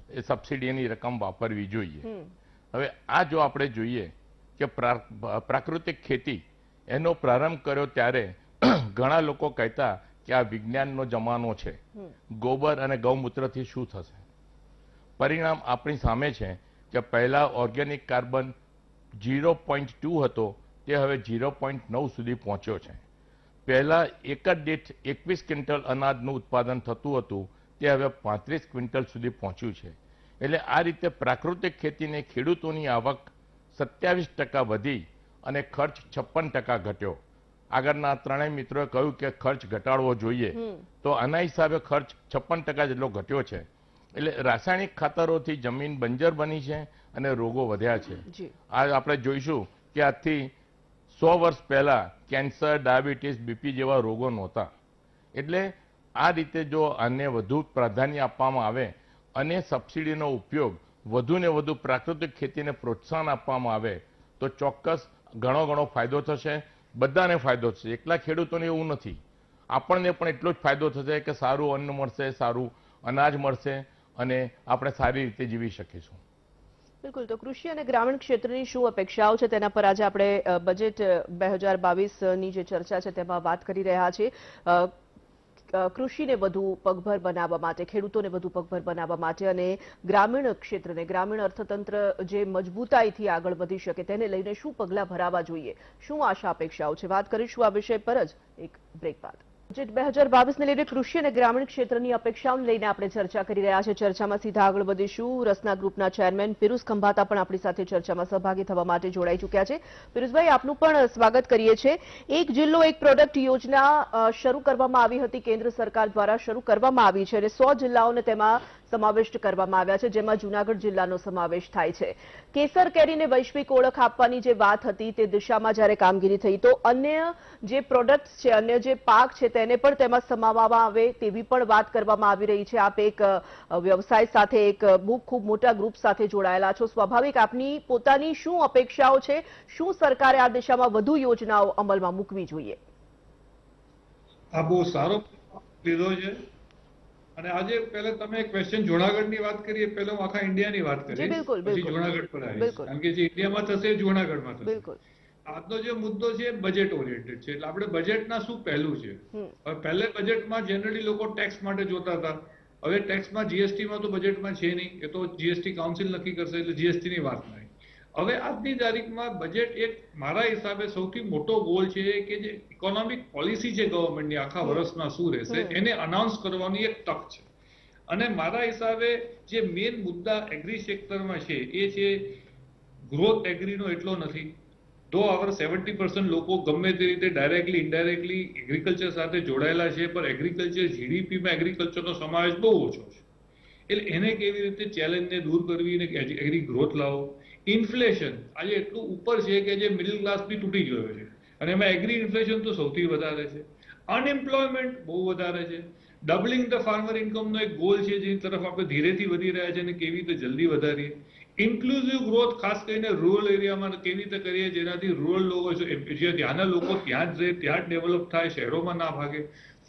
એ સબસિડીની રકમ વાપરવી જોઈએ. હવે આ જો આપણે જોઈએ કે પ્રાકૃતિક ખેતી એનો પ્રારંભ કર્યો ત્યારે ઘણા લોકો કહેતા કે આ વિજ્ઞાનનો જમાનો છે, ગોબર અને ગૌમૂત્રથી શું થશે. પરિણામ આપણી સામે છે કે પહેલા ઓર્ગેનિક કાર્બન 0.2 હતો, તે હવે 0.9 સુધી પહોંચ્યો છે. પહેલા એકર દીઠ 21 ક્વિન્ટલ અનાજનું ઉત્પાદન થતું હતું, તે હવે 35 ક્વિન્ટલ સુધી પહોંચ્યું છે. એટલે આ રીતે પ્રાકૃતિક ખેતીને ખેડૂતોની આવક 27% વધી અને ખર્ચ 56% ઘટ્યો. આગળના ત્રણેય મિત્રોએ કહ્યું કે ખર્ચ ઘટાડવો જોઈએ, તો આના હિસાબે ખર્ચ 56% જેટલો ઘટ્યો છે. એટલે રાસાયણિક ખાતરોથી જમીન બંજર બની છે અને રોગો વધ્યા છે. આ આપણે જોઈશું કે આજથી 100 વર્ષ પહેલા કેન્સર, ડાયાબિટીસ, બીપી જેવા રોગો નહોતા. એટલે આ રીતે જો આને વધુ પ્રાધાન્ય આપવામાં આવે અને સબસિડીનો ઉપયોગ વધુ ને વધુ પ્રાકૃતિક ખેતીને પ્રોત્સાહન આપવામાં આવે તો ચોક્કસ ઘણો ફાયદો થશે. બધાને ફાયદો થશે, એકલા ખેડૂતોને એવું નથી. આપણને પણ એટલો જ ફાયદો થશે કે સારું અન્ન મળશે, સારું અનાજ મળશે અને આપણે સારી રીતે જીવી શકીશું. બિલકુલ. તો કૃષિ અને ગ્રામીણ ક્ષેત્રની શું અપેક્ષાઓ છે તેના પર આજે આપણે બજેટ 2022ની જે ચર્ચા છે તેમાં વાત કરી રહ્યા છીએ. કૃષિને વધુ પગભર બનાવવા માટે, ખેડૂતોને વધુ પગભર બનાવવા માટે અને ગ્રામીણ ક્ષેત્રને, ગ્રામીણ અર્થતંત્ર જે મજબૂતાઈથી આગળ વધી શકે તેને લઈને શું પગલાં ભરાવા જોઈએ, શું આશા અપેક્ષાઓ છે, વાત કરીશું આ વિષય પર જ એક બ્રેક બાદ. બજેટ 2022ને લઈને કૃષિ અને ગ્રામીણ ક્ષેત્રની અપેક્ષાઓને લઈને આપણે ચર્ચા કરી રહ્યા છીએ. ચર્ચામાં સીધા આગળ વધીશું. રસના ગ્રુપના ચેરમેન પિરુષ ખંભાતા પણ આપણી સાથે ચર્ચામાં સહભાગી થવા માટે જોડાઈ ચૂક્યા છે. પિરુષભાઈ, આપનું પણ સ્વાગત કરીએ છીએ. એક જિલ્લો એક પ્રોડક્ટ યોજના શરૂ કરવામાં આવી હતી, કેન્દ્ર સરકાર દ્વારા શરૂ કરવામાં આવી છે અને 100 જિલ્લાઓને તેમાં સમાવિષ્ટ કરવામાં આવ્યા છે, જેમાં જૂનાગઢ જિલ્લાનો સમાવેશ થાય છે. કેસર કેરીને વૈશ્વિક ઓળખ આપવાની જે વાત હતી તે દિશામાં જ્યારે કામગીરી થઈ, તો અન્ય જે પ્રોડક્ટ્સ છે, અન્ય જે પાક છે તેને પણ તેમાં સમાવવામાં આવે તેવી પણ વાત કરવામાં આવી રહી છે. આપ એક વ્યવસાય સાથે, એક ખૂબ મોટા ગ્રુપ સાથે જોડાયેલા છો. સ્વાભાવિક આપની પોતાની શું અપેક્ષાઓ છે, શું સરકારે આ દિશામાં વધુ યોજનાઓ અમલમાં મૂકવી જોઈએ? આ બહુ સારો લીધો છે. અને આજે પહેલા તમે ક્વેશ્ચન જૂનાગઢની વાત કરીએ, પહેલા હું આખા ઇન્ડિયાની વાત કરીશ, પછી જૂનાગઢ પર આવીશ, કારણ કે જે ઇન્ડિયામાં થશે જૂનાગઢમાં થશે. આજનો જે મુદ્દો છે બજેટ ઓરિએન્ટેડ છે. એટલે આપણે બજેટના શું પહેલું છે. હવે પહેલે બજેટમાં જનરલી લોકો ટેક્સ માટે જોતા હતા. હવે ટેક્સમાં જીએસટીમાં તો બજેટમાં છે નહીં, એ તો જીએસટી કાઉન્સિલ નક્કી કરશે, એટલે જીએસટીની વાત નહીં. હવે આજની તારીખમાં બજેટ એક મારા હિસાબે સૌથી મોટો ગોલ છે કે જે ઇકોનોમિક પોલિસી છે ગવર્મેન્ટની આખા વર્ષમાં શું રહેશે એને અનાઉન્સ કરવાની એક તક છે. અને મારા હિસાબે જે મેઇન મુદ્દા એગ્રી સેક્ટરમાં છે એ છે ગ્રોથ. એગ્રીનો એટલો નથી, તો અવર 70% લોકો ગમે તે રીતે ડાયરેક્ટલી ઇનડાયરેક્ટલી એગ્રીકલ્ચર સાથે જોડાયેલા છે, પણ એગ્રીકલ્ચર જીડીપીમાં એગ્રીકલ્ચરનો સમાવેશ બહુ ઓછો છે. એટલે એને કેવી રીતે ચેલેન્જને દૂર કરવી અને એગ્રી ગ્રોથ લાવો. ઇન્ફ્લેશન આજે એટલું ઉપર છે કે જે મિડલ ક્લાસ બી તૂટી ગયો છે, અને એમાં એગ્રી ઇન્ફ્લેશન તો સૌથી વધારે છે. અનએમ્પ્લોયમેન્ટ બહુ વધારે છે. ડબલિંગ ધ ફાર્મર ઇન્કમનો એક ગોલ છે જેની તરફ આપણે ધીરેથી વધી રહ્યા છે અને કેવી રીતે જલ્દી વધારીએ. ઇન્ક્લુઝિવ ગ્રોથ ખાસ કરીને રૂરલ એરિયામાં કેવી રીતે કરીએ જેનાથી રૂરલ લોકો જ્યાં ત્યાંના લોકો ત્યાં જ રહે, ત્યાં જ ડેવલપ થાય, શહેરોમાં ના ભાગે.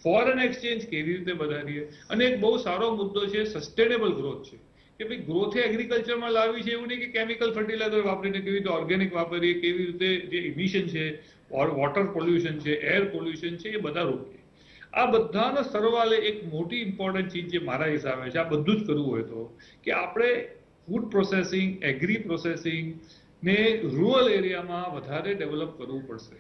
ફોરેન એક્સચેન્જ કેવી રીતે વધારીએ, અને એક બહુ સારો મુદ્દો છે સસ્ટેનેબલ ગ્રોથ છે કે ભાઈ ગ્રોથ એગ્રીકલ્ચરમાં લાવી છે, એવું નહીં કે કેમિકલ ફર્ટિલાઇઝર વાપરીને કેવી રીતે ઓર્ગેનિક વાપરીએ, કેવી રીતે જે ઇમિશન છે, વોટર પોલ્યુશન છે, એર પોલ્યુશન છે, એ બધા રોકીએ. આ બધાનો સરવાળે એક મોટી ઇમ્પોર્ટન્ટ ચીજ જે મારા હિસાબે છે, આ બધું જ કરવું હોય તો કે આપણે ફૂડ પ્રોસેસિંગ, એગ્રી પ્રોસેસિંગ ને રૂરલ એરિયામાં વધારે ડેવલપ કરવું પડશે.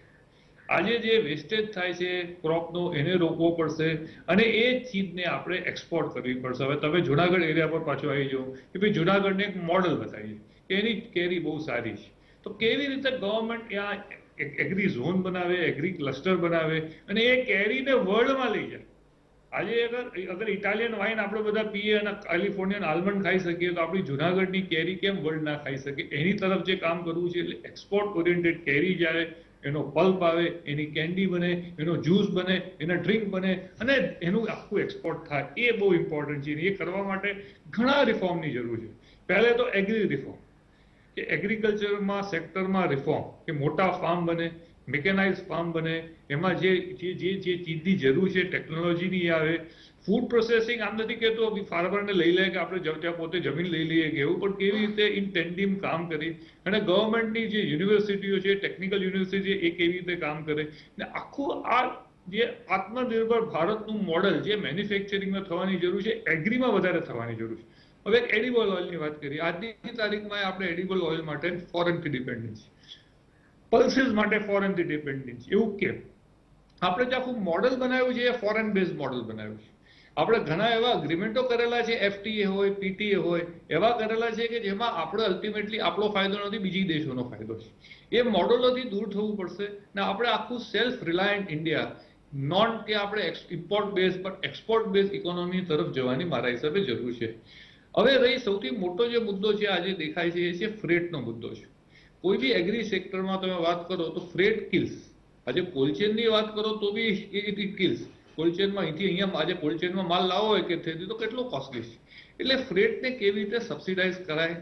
આજે જે વેસ્ટેજ થાય છે ક્રોપનો, એને રોકવો પડશે, અને એ ચીજને આપણે એક્સપોર્ટ કરવી પડશે. હવે તમે જુનાગઢ એરિયા પર પાછો આવી જાઓ કે ભાઈ જુનાગઢને એક મોડલ બતાવીએ કે એની કેરી બહુ સારી છે, તો કેવી રીતે ગવર્મેન્ટ ત્યાં એગ્રી ઝોન બનાવે, એગ્રી ક્લસ્ટર બનાવે, અને એ કેરીને વર્લ્ડમાં લઈ જાય. આજે અગર ઇટાલિયન વાઇન આપણે બધા પીએ અને કેલિફોર્નિયન આલમંડ ખાઈ શકીએ, તો આપણી જુનાગઢની કેરી કેમ વર્લ્ડ ના ખાઈ શકે? એની તરફ જે કામ કરવું છે, એટલે એક્સપોર્ટ ઓરિએન્ટેડ કેરી જાય, એનો પલ્પ આવે, એની કેન્ડી બને, એનો જ્યુસ બને, એના ડ્રિંક બને, અને એનું આખું એક્સપોર્ટ થાય, એ બહુ ઇમ્પોર્ટન્ટ છે. એ કરવા માટે ઘણા રિફોર્મની જરૂર છે. પહેલે તો એગ્રી રિફોર્મ, કે એગ્રીકલ્ચરમાં સેક્ટરમાં રિફોર્મ, કે મોટા ફાર્મ બને, મેકેનાઇઝ ફાર્મ બને, એમાં જે ચીજની જરૂર છે ટેકનોલોજીની આવે. ફૂડ પ્રોસેસિંગ આમ નથી કહેતો ફાર્મરને લઈ લે કે આપણે ત્યાં પોતે જમીન લઈ લઈએ કે એવું, પણ કેવી રીતે ઇન ટેન્ડિમ કામ કરી, અને ગવર્મેન્ટની જે યુનિવર્સિટીઓ છે, ટેકનિકલ યુનિવર્સિટી, એ કેવી રીતે કામ કરે, ને આખું આ જે આત્મનિર્ભર ભારતનું મોડલ જે મેન્યુફેક્ચરિંગમાં થવાની જરૂર છે, એગ્રીમાં વધારે થવાની જરૂર છે. હવે એક એડિબલ ઓઇલની વાત કરીએ. આજની તારીખમાં આપણે એડિબલ ઓઇલ માટે ફોરેનથી ડિપેન્ડન્સી, પલ્સીસ માટે ફોરેનથી ડિપેન્ડન્સી. એવું કેમ? આપણે જે આખું મોડલ બનાવ્યું છે એ ફોરેન બેઝ મોડલ બનાવ્યું છે. આપણે ઘણા એવા અગ્રીમેન્ટો કરેલા છે, FTA હોય, PTA હોય, એવા કરેલા છે કે જેમાં આપણે અલ્ટિમેટલી આપણો ફાયદો નથી, બીજી દેશોનો ફાયદો છે. એ મોડલોથી દૂર થવું પડશે, ને આપણે આખું સેલ્ફ રિલાયન્ટ ઇન્ડિયા, નોન કે આપણે ઇમ્પોર્ટ બેઝ પર એક્સપોર્ટ બેઝ ઇકોનોમી તરફ જવાની મારા હિસાબે જરૂર છે. હવે રહી સૌથી મોટો જે મુદ્દો છે આજે દેખાય છે, એ છે ફ્રેટનો મુદ્દો છે. કોઈ બી એગ્રી સેક્ટરમાં તમે વાત કરો તો ફ્રેટ કિલ્સ. આજે કોલ્ડ-ચેનની વાત કરો તો બી ઇટ કિલ્સ. કોલ્ડ-ચેનમાં અહીંથી અહીંયા આજે કોલ્ડ-ચેનમાં માલ લાવો હોય કે તેથી તો કેટલો કોસ્ટલી છે. એટલે ફ્રેટને કેવી રીતે સબસિડાઇઝ કરાય,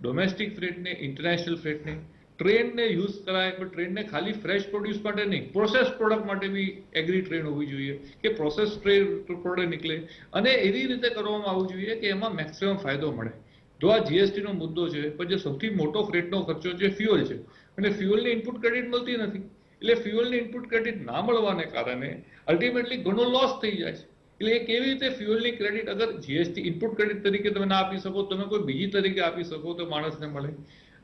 ડોમેસ્ટિક ફ્રેટને, ઇન્ટરનેશનલ ફ્રેટને, ટ્રેનને યુઝ કરાય, પણ ટ્રેનને ખાલી ફ્રેશ પ્રોડ્યુસ માટે નહીં, પ્રોસેસ પ્રોડક્ટ માટે બી એગ્રી ટ્રેન હોવી જોઈએ કે પ્રોસેસ પ્રોડક્ટ નીકળે, અને એવી રીતે કરવામાં આવવું જોઈએ કે એમાં મેક્સિમમ ફાયદો મળે. જો આ GST નો મુદ્દો છે, પણ જે સૌથી મોટો ફ્રેટનો ખર્ચો છે ફ્યુઅલ છે, અને ફ્યુઅલની ઇનપુટ ક્રેડિટ મળતી નથી. એટલે ફ્યુઅલની ઇનપુટ ક્રેડિટ ના મળવાને કારણે અલ્ટિમેટલી ઘણો લોસ થઈ જાય છે. એટલે એ કેવી રીતે ફ્યુઅલની ક્રેડિટ અગર GST ઇનપુટ ક્રેડિટ તરીકે તમે ના આપી શકો, તમે કોઈ બીજી તરીકે આપી શકો તો માણસને મળે.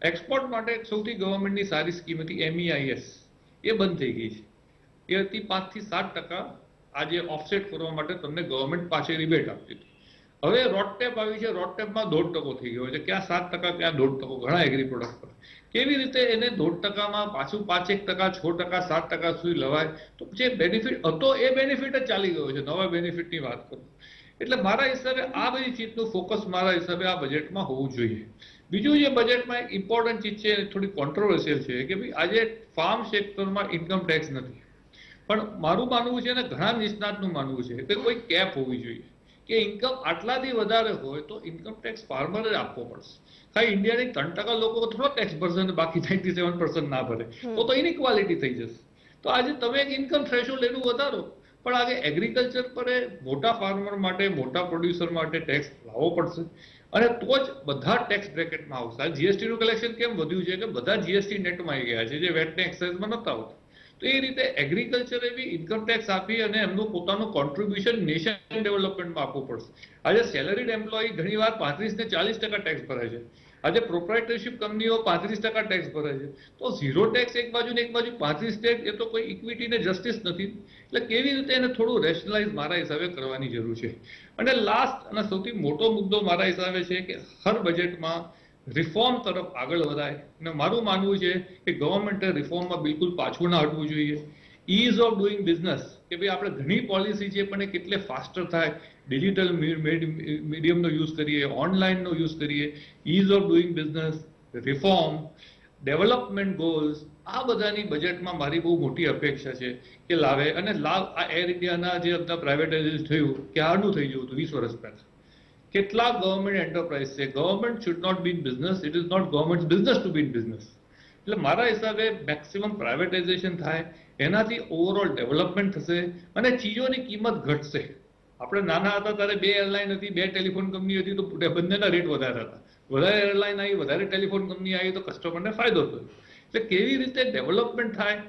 એક્સપોર્ટ માટે સૌથી ગવર્મેન્ટની સારી સ્કીમ હતી MEIS, એ બંધ થઈ ગઈ છે. એ હતી 5 થી 7%. આજે ઓફસેટ કરવા માટે તમને ગવર્મેન્ટ પાછી રિબેટ આપતી હતી. હવે રોડટેપ આવી છે, રોડટેપમાં 1.5% થઈ ગયો છે. ક્યાં 7%, ક્યાં 1.5%, ઘણા એગ્રી પ્રોડક્ટ પર. કેવી રીતે એને 1.5%માં પાછું 5%, 6%, 7% સુધી લવાય? તો જે બેનિફિટ હતો એ બેનિફિટ જ ચાલી ગયો છે. નવા બેનિફિટની વાત કરું એટલે મારા હિસાબે આ બધી ચીજનું ફોકસ મારા હિસાબે આ બજેટમાં હોવું જોઈએ. બીજું જે બજેટમાં એક ઇમ્પોર્ટન્ટ ચીજ છે, થોડી કોન્ટ્રોવર્સિયલ છે, કે ભાઈ આજે ફાર્મ સેક્ટરમાં ઇન્કમ ટેક્સ નથી. પણ મારું માનવું છે, અને ઘણા નિષ્ણાતનું માનવું છે કે કોઈ કેપ હોવી જોઈએ, કે ઇન્કમ આટલાથી વધારે હોય તો ઇન્કમ ટેક્સ ફાર્મરે આપવો પડશે. ખાલી ઇન્ડિયાની 3% લોકો થોડો ટેક્સ ભરશે અને બાકી 97% ના ભરે, તો ઇનઇક્વાલિટી થઈ જશે. તો આજે તમે એક ઇન્કમ થ્રેશોલ્ડ એનું વધારો, પણ આજે એગ્રીકલ્ચર પર મોટા ફાર્મર માટે, મોટા પ્રોડ્યુસર માટે ટેક્સ લાવવો પડશે, અને તો જ બધા ટેક્સ બ્રેકેટમાં આવશે. આ GST નું કલેક્શન કેમ વધ્યું છે કે બધા GST નેટમાં આવી ગયા છે, જે વેટને એક્સાઇઝમાં નતા આવતા. તો એ રીતે એગ્રીકલ્ચરે બી ઇન્કમ ટેક્સ આપી અને એમનું પોતાનું કોન્ટ્રીબ્યુશન નેશન ડેવલપમેન્ટમાં આપવું પડશે. આજે સેલરીડ એમ્પ્લોય ઘણીવાર 35 ને 40% ટેક્સ ભરાય છે. આજે પ્રોપ્રાઇટરશિપ કંપનીઓ 35% ટેક્સ ભરે છે. તો ઝીરો ટેક્સ એક બાજુ ને એક બાજુ 35 ટેક્સ, એ તો કોઈ ઇક્વિટી ને જસ્ટિસ નથી. એટલે કેવી રીતે એને થોડું રેશનલાઇઝ મારા હિસાબે કરવાની જરૂર છે. અને લાસ્ટ અને સૌથી મોટો મુદ્દો મારા હિસાબે છે કે હર બજેટમાં રિફોર્મ તરફ આગળ વધાય. અને મારું માનવું છે કે ગવર્મેન્ટે રિફોર્મમાં બિલકુલ પાછું ના હટવું જોઈએ. ઇઝ ઓફ ડુઈંગ બિઝનેસ, કે ભાઈ આપણે ઘણી પોલિસી છે પણ એ કેટલે ફાસ્ટર થાય, ડિજિટલ મીડિયમનો યુઝ કરીએ, ઓનલાઈનનો યુઝ કરીએ, ease of doing business, reform, development goals, આ બધાની બજેટમાં મારી બહુ મોટી અપેક્ષા છે કે લાવે. અને આ એર ઇન્ડિયાના જે પ્રાઇવેટાઇઝેશન થયું, ક્યારનું થઈ ગયું હતું 20 વર્ષ પહેલા. કેટલા ગવર્મેન્ટ એન્ટરપ્રાઇઝ છે. Government should not be in business, it is not government business to be in business. એટલે મારા હિસાબે મેક્સિમમ પ્રાઇવેટાઇઝેશન થાય, એનાથી ઓવરઓલ ડેવલપમેન્ટ થશે અને ચીજોની કિંમત ઘટશે. આપણે નાના હતા ત્યારે 2 એરલાઇન હતી, 2 ટેલિફોન કંપની હતી, તો બંનેના રેટ વધારે હતા. વધારે એરલાઇન આવી, વધારે ટેલિફોન કંપની આવી તો કસ્ટમરને ફાયદો થયો. એટલે કેવી રીતે ડેવલપમેન્ટ થાય,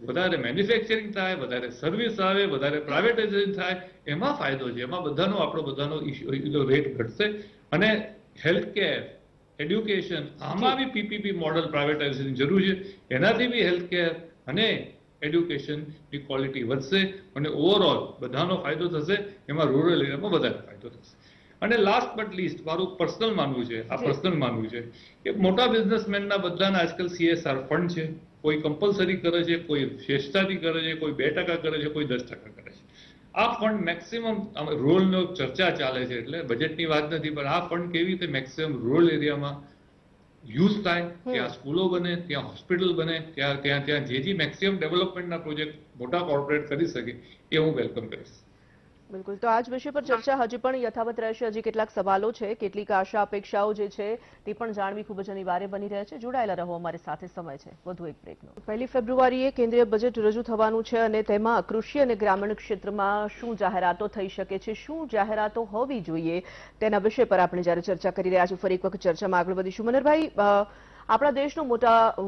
વધારે મેન્યુફેક્ચરિંગ થાય, વધારે સર્વિસ આવે, વધારે પ્રાઇવેટાઇઝેશન થાય, એમાં ફાયદો છે. એમાં આપણો બધાનો રેટ ઘટશે. અને હેલ્થ કેર, એડ્યુકેશન, આમાં બી પીપીપી મોડલ પ્રાઇવેટાઇઝેશન જરૂર છે. એનાથી બી હેલ્થ કેર અને એડ્યુકેશનની ક્વોલિટી વધશે અને ઓવરઓલ બધાનો ફાયદો થશે. એમાં રૂરલ એરિયામાં વધારે ફાયદો થશે. અને લાસ્ટ બટ લીસ્ટ મારું પર્સનલ માનવું છે કે મોટા બિઝનેસમેનના બધાના આજકાલ CSR ફંડ છે. કોઈ કમ્પલસરી કરે છે, કોઈ સ્વેચ્છાથી કરે છે, કોઈ 2% કરે છે, કોઈ 10% કરે છે. આ ફંડ મેક્સિમમ રૂરલનો ચર્ચા ચાલે છે, એટલે બજેટની વાત નથી, પણ આ ફંડ કેવી રીતે મેક્સિમમ રૂરલ એરિયામાં યુઝ થાય, ત્યાં સ્કૂલો બને, ત્યાં હોસ્પિટલ બને, ત્યાં જે મેક્સિમમ ડેવલપમેન્ટના પ્રોજેક્ટ મોટા કોર્પોરેટ કરી શકે એ હું વેલકમ કરીશ. બિલકુલ. તો આજ વિષય પર ચર્ચા હજી પણ યથાવત રહેશે. હજી કેટલાક સવાલો છે, કેટલીક આશા અપેક્ષાઓ જે છે તે પણ જાણવી ખૂબ જ અનિવાર્ય બની રહે છે. જોડાયેલા રહો અમારી સાથે. સમય છે વધુ એક બ્રેકનો. 1 ફેબ્રુઆરીએ કેન્દ્રીય બજેટ રજૂ થવાનું છે અને તેમાં કૃષિ અને ગ્રામીણ ક્ષેત્રમાં શું જાહેરાતો થઈ શકે છે, શું જાહેરાતો હોવી જોઈએ, તેના વિષય પર આપણે જ્યારે ચર્ચા કરી રહ્યા છીએ. ફરી એક વખત ચર્ચામાં આગળ વધીશું. મનહરભાઈ, આપણા દેશનો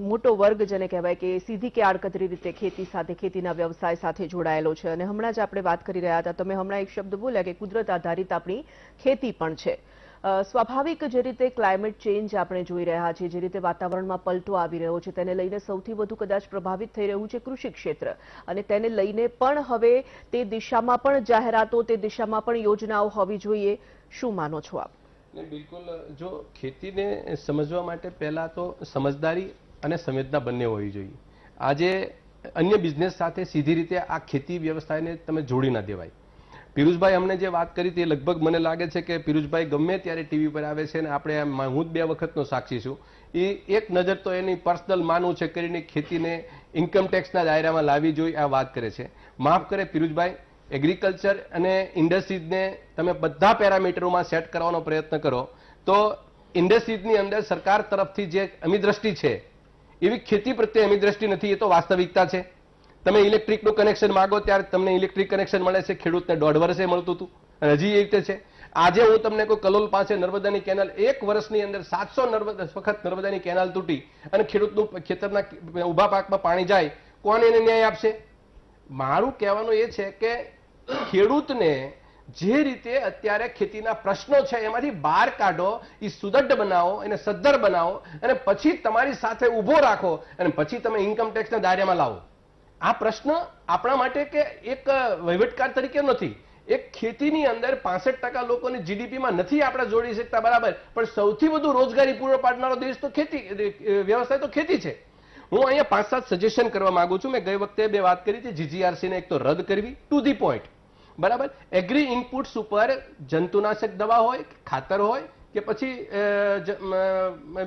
મોટો વર્ગ જેને કહેવાય કે સીધી કે આડકતરી રીતે ખેતી સાથે, ખેતીના વ્યવસાય સાથે જોડાયેલો છે. અને હમણાં જ આપણે વાત કરી રહ્યા હતા, તમે હમણાં એક શબ્દ બોલ્યા કે કુદરત આધારિત આપણી ખેતી પણ છે. સ્વાભાવિક જે રીતે ક્લાઇમેટ ચેન્જ આપણે જોઈ રહ્યા છીએ, જે રીતે વાતાવરણમાં પલટો આવી રહ્યો છે, તેને લઈને સૌથી વધુ કદાચ પ્રભાવિત થઈ રહ્યું છે કૃષિ ક્ષેત્ર. અને તેને લઈને પણ હવે તે દિશામાં પણ જાહેરાતો, તે દિશામાં પણ યોજનાઓ હોવી જોઈએ. શું માનો છો આપ? બિલકુલ. જો ખેતીને સમજવા માટે પહેલા તો સમજદારી અને સંવેદના બંને હોવી જોઈએ. આજે અન્ય બિઝનેસ સાથે સીધી રીતે આ ખેતી વ્યવસાયને તમે જોડી ના દેવાય. પિયુષભાઈ અમને જે વાત કરી તે લગભગ મને લાગે છે કે પિયુષભાઈ ગમે ત્યારે ટીવી પર આવે છે અને આપણે હું જ 2 વખતનો સાક્ષી છું. એ એક નજર તો એની પર્સનલ માનવું છે કરીને ખેતીને ઇન્કમ ટેક્સના દાયરામાં લાવવી જોઈએ આ વાત કરે છે. માફ કરે પિયુષભાઈ, એગ્રીકલ્ચર અને ઇન્ડસ્ટ્રીઝને તમે બધા પેરામીટરોમાં સેટ કરવાનો પ્રયત્ન કરો તો ઇન્ડસ્ટ્રીઝની અંદર સરકાર તરફથી જે અમીદ્રષ્ટિ છે એવી ખેતી પ્રત્યે અમીદ્રષ્ટિ નથી. એ તો વાસ્તવિકતા છે. તમે ઇલેક્ટ્રિકનું કનેક્શન માગો ત્યારે તમને ઇલેક્ટ્રિક કનેક્શન મળે છે, ખેડૂતને 1.5 વર્ષે મળતું હતું અને હજી એ રીતે છે. આજે હું તમને કોઈ કલોલ પાસે નર્મદાની કેનાલ 1 વર્ષની અંદર 700 વખત નર્મદાની કેનાલ તૂટી અને ખેડૂતનું ખેતરના ઉભા પાકમાં પાણી જાય, કોણ એને ન્યાય આપશે? મારું કહેવાનું એ છે કે ખેડૂતને જે રીતે અત્યારે ખેતીના પ્રશ્નો છે એમાંથી બહાર કાઢો, એ સુદૃઢ બનાવો, એને સદ્ધર બનાવો અને પછી તમારી સાથે ઊભો રાખો અને પછી તમે ઇન્કમ ટેક્સના દાયરામાં લાવો. આ પ્રશ્ન આપણા માટે કે એક વહીવટકાર તરીકે નથી. એક ખેતીની અંદર 65% લોકોની જીડીપીમાં નથી આપણે જોડી શકતા, બરાબર, પણ સૌથી વધુ રોજગારી પૂરો પાડનારો દેશ તો ખેતી વ્યવસાય તો ખેતી છે. હું અહીંયા 5-7 સજેશન કરવા માંગુ છું. મેં ગઈ વખતે 2 વાત કરી હતી. GGRC ને એક તો રદ કરવી, ટુ ધી પોઈન્ટ, બરાબર. એગ્રી ઇનપુટ્સ ઉપર જંતુનાશક દવા હોય, ખાતર હોય કે પછી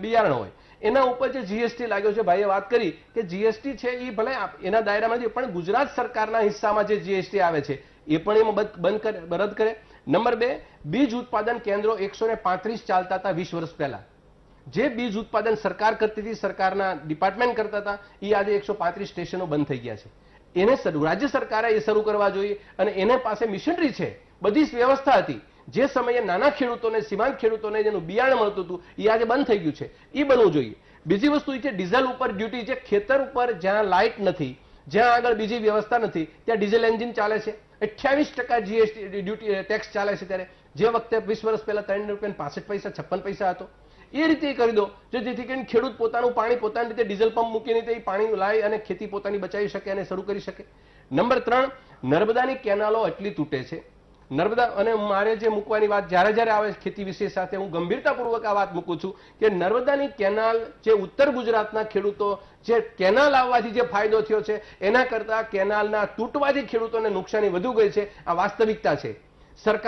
બિયારણ હોય, એના ઉપર જે GST લાગ્યો છે, ભાઈએ વાત કરી કે GST છે એ ભલે એના દાયરામાં નથી, પણ ગુજરાત સરકારના હિસ્સામાં જે GST આવે છે એ પણ એમાં રદ કરે. નંબર 2, બીજ ઉત્પાદન કેન્દ્રો 135 ચાલતા હતા 20 વર્ષ પહેલા. જે બીજ ઉત્પાદન સરકાર કરતી હતી, સરકારના ડિપાર્ટમેન્ટ કરતા હતા, એ આજે 135 સ્ટેશનો બંધ થઈ ગયા છે. એને રાજ્ય સરકારે એ શરૂ કરવા જોઈએ અને એને પાસે મિશનરી છે, બધી વ્યવસ્થા હતી. જે સમયે નાના ખેડૂતોને, સીમાંત ખેડૂતોને જેનું બિયારણ મળતું હતું એ આજે બંધ થઈ ગયું છે. એ બનવું જોઈએ. બીજી વસ્તુ એ છે ડીઝલ ઉપર ડ્યુટી. જે ખેતર ઉપર જ્યાં લાઇટ નથી, જ્યાં આગળ બીજી વ્યવસ્થા નથી, ત્યાં ડીઝલ એન્જિન ચાલે છે, 28% GST ડ્યુટી ટેક્સ ચાલે છે. ત્યારે જે વખતે 20 વર્ષ પહેલા 3 રૂપિયા 65 પૈસા 56 પૈસા હતો. એ રીતે કરી દો જેથી કરીને ખેડૂત પોતાનું પાણી પોતાની રીતે ડીઝલ પંપ મૂકીને તે પાણી લાવી અને ખેતી પોતાની બચાવી શકે અને શરૂ કરી શકે. નંબર 3, નર્મદાની કેનાલો એટલી તૂટે છે. નર્મદા અને મારે જે મૂકવાની વાત જ્યારે આવે ખેતી વિશે સાથે હું ગંભીરતાપૂર્વક આ વાત મૂકું છું કે નર્મદાની કેનાલ જે ઉત્તર ગુજરાતના ખેડૂતો, જે કેનાલ આવવાથી જે ફાયદો થયો છે એના કરતા કેનાલના તૂટવાથી ખેડૂતોને નુકસાની વધુ ગઈ છે. આ વાસ્તવિકતા છે.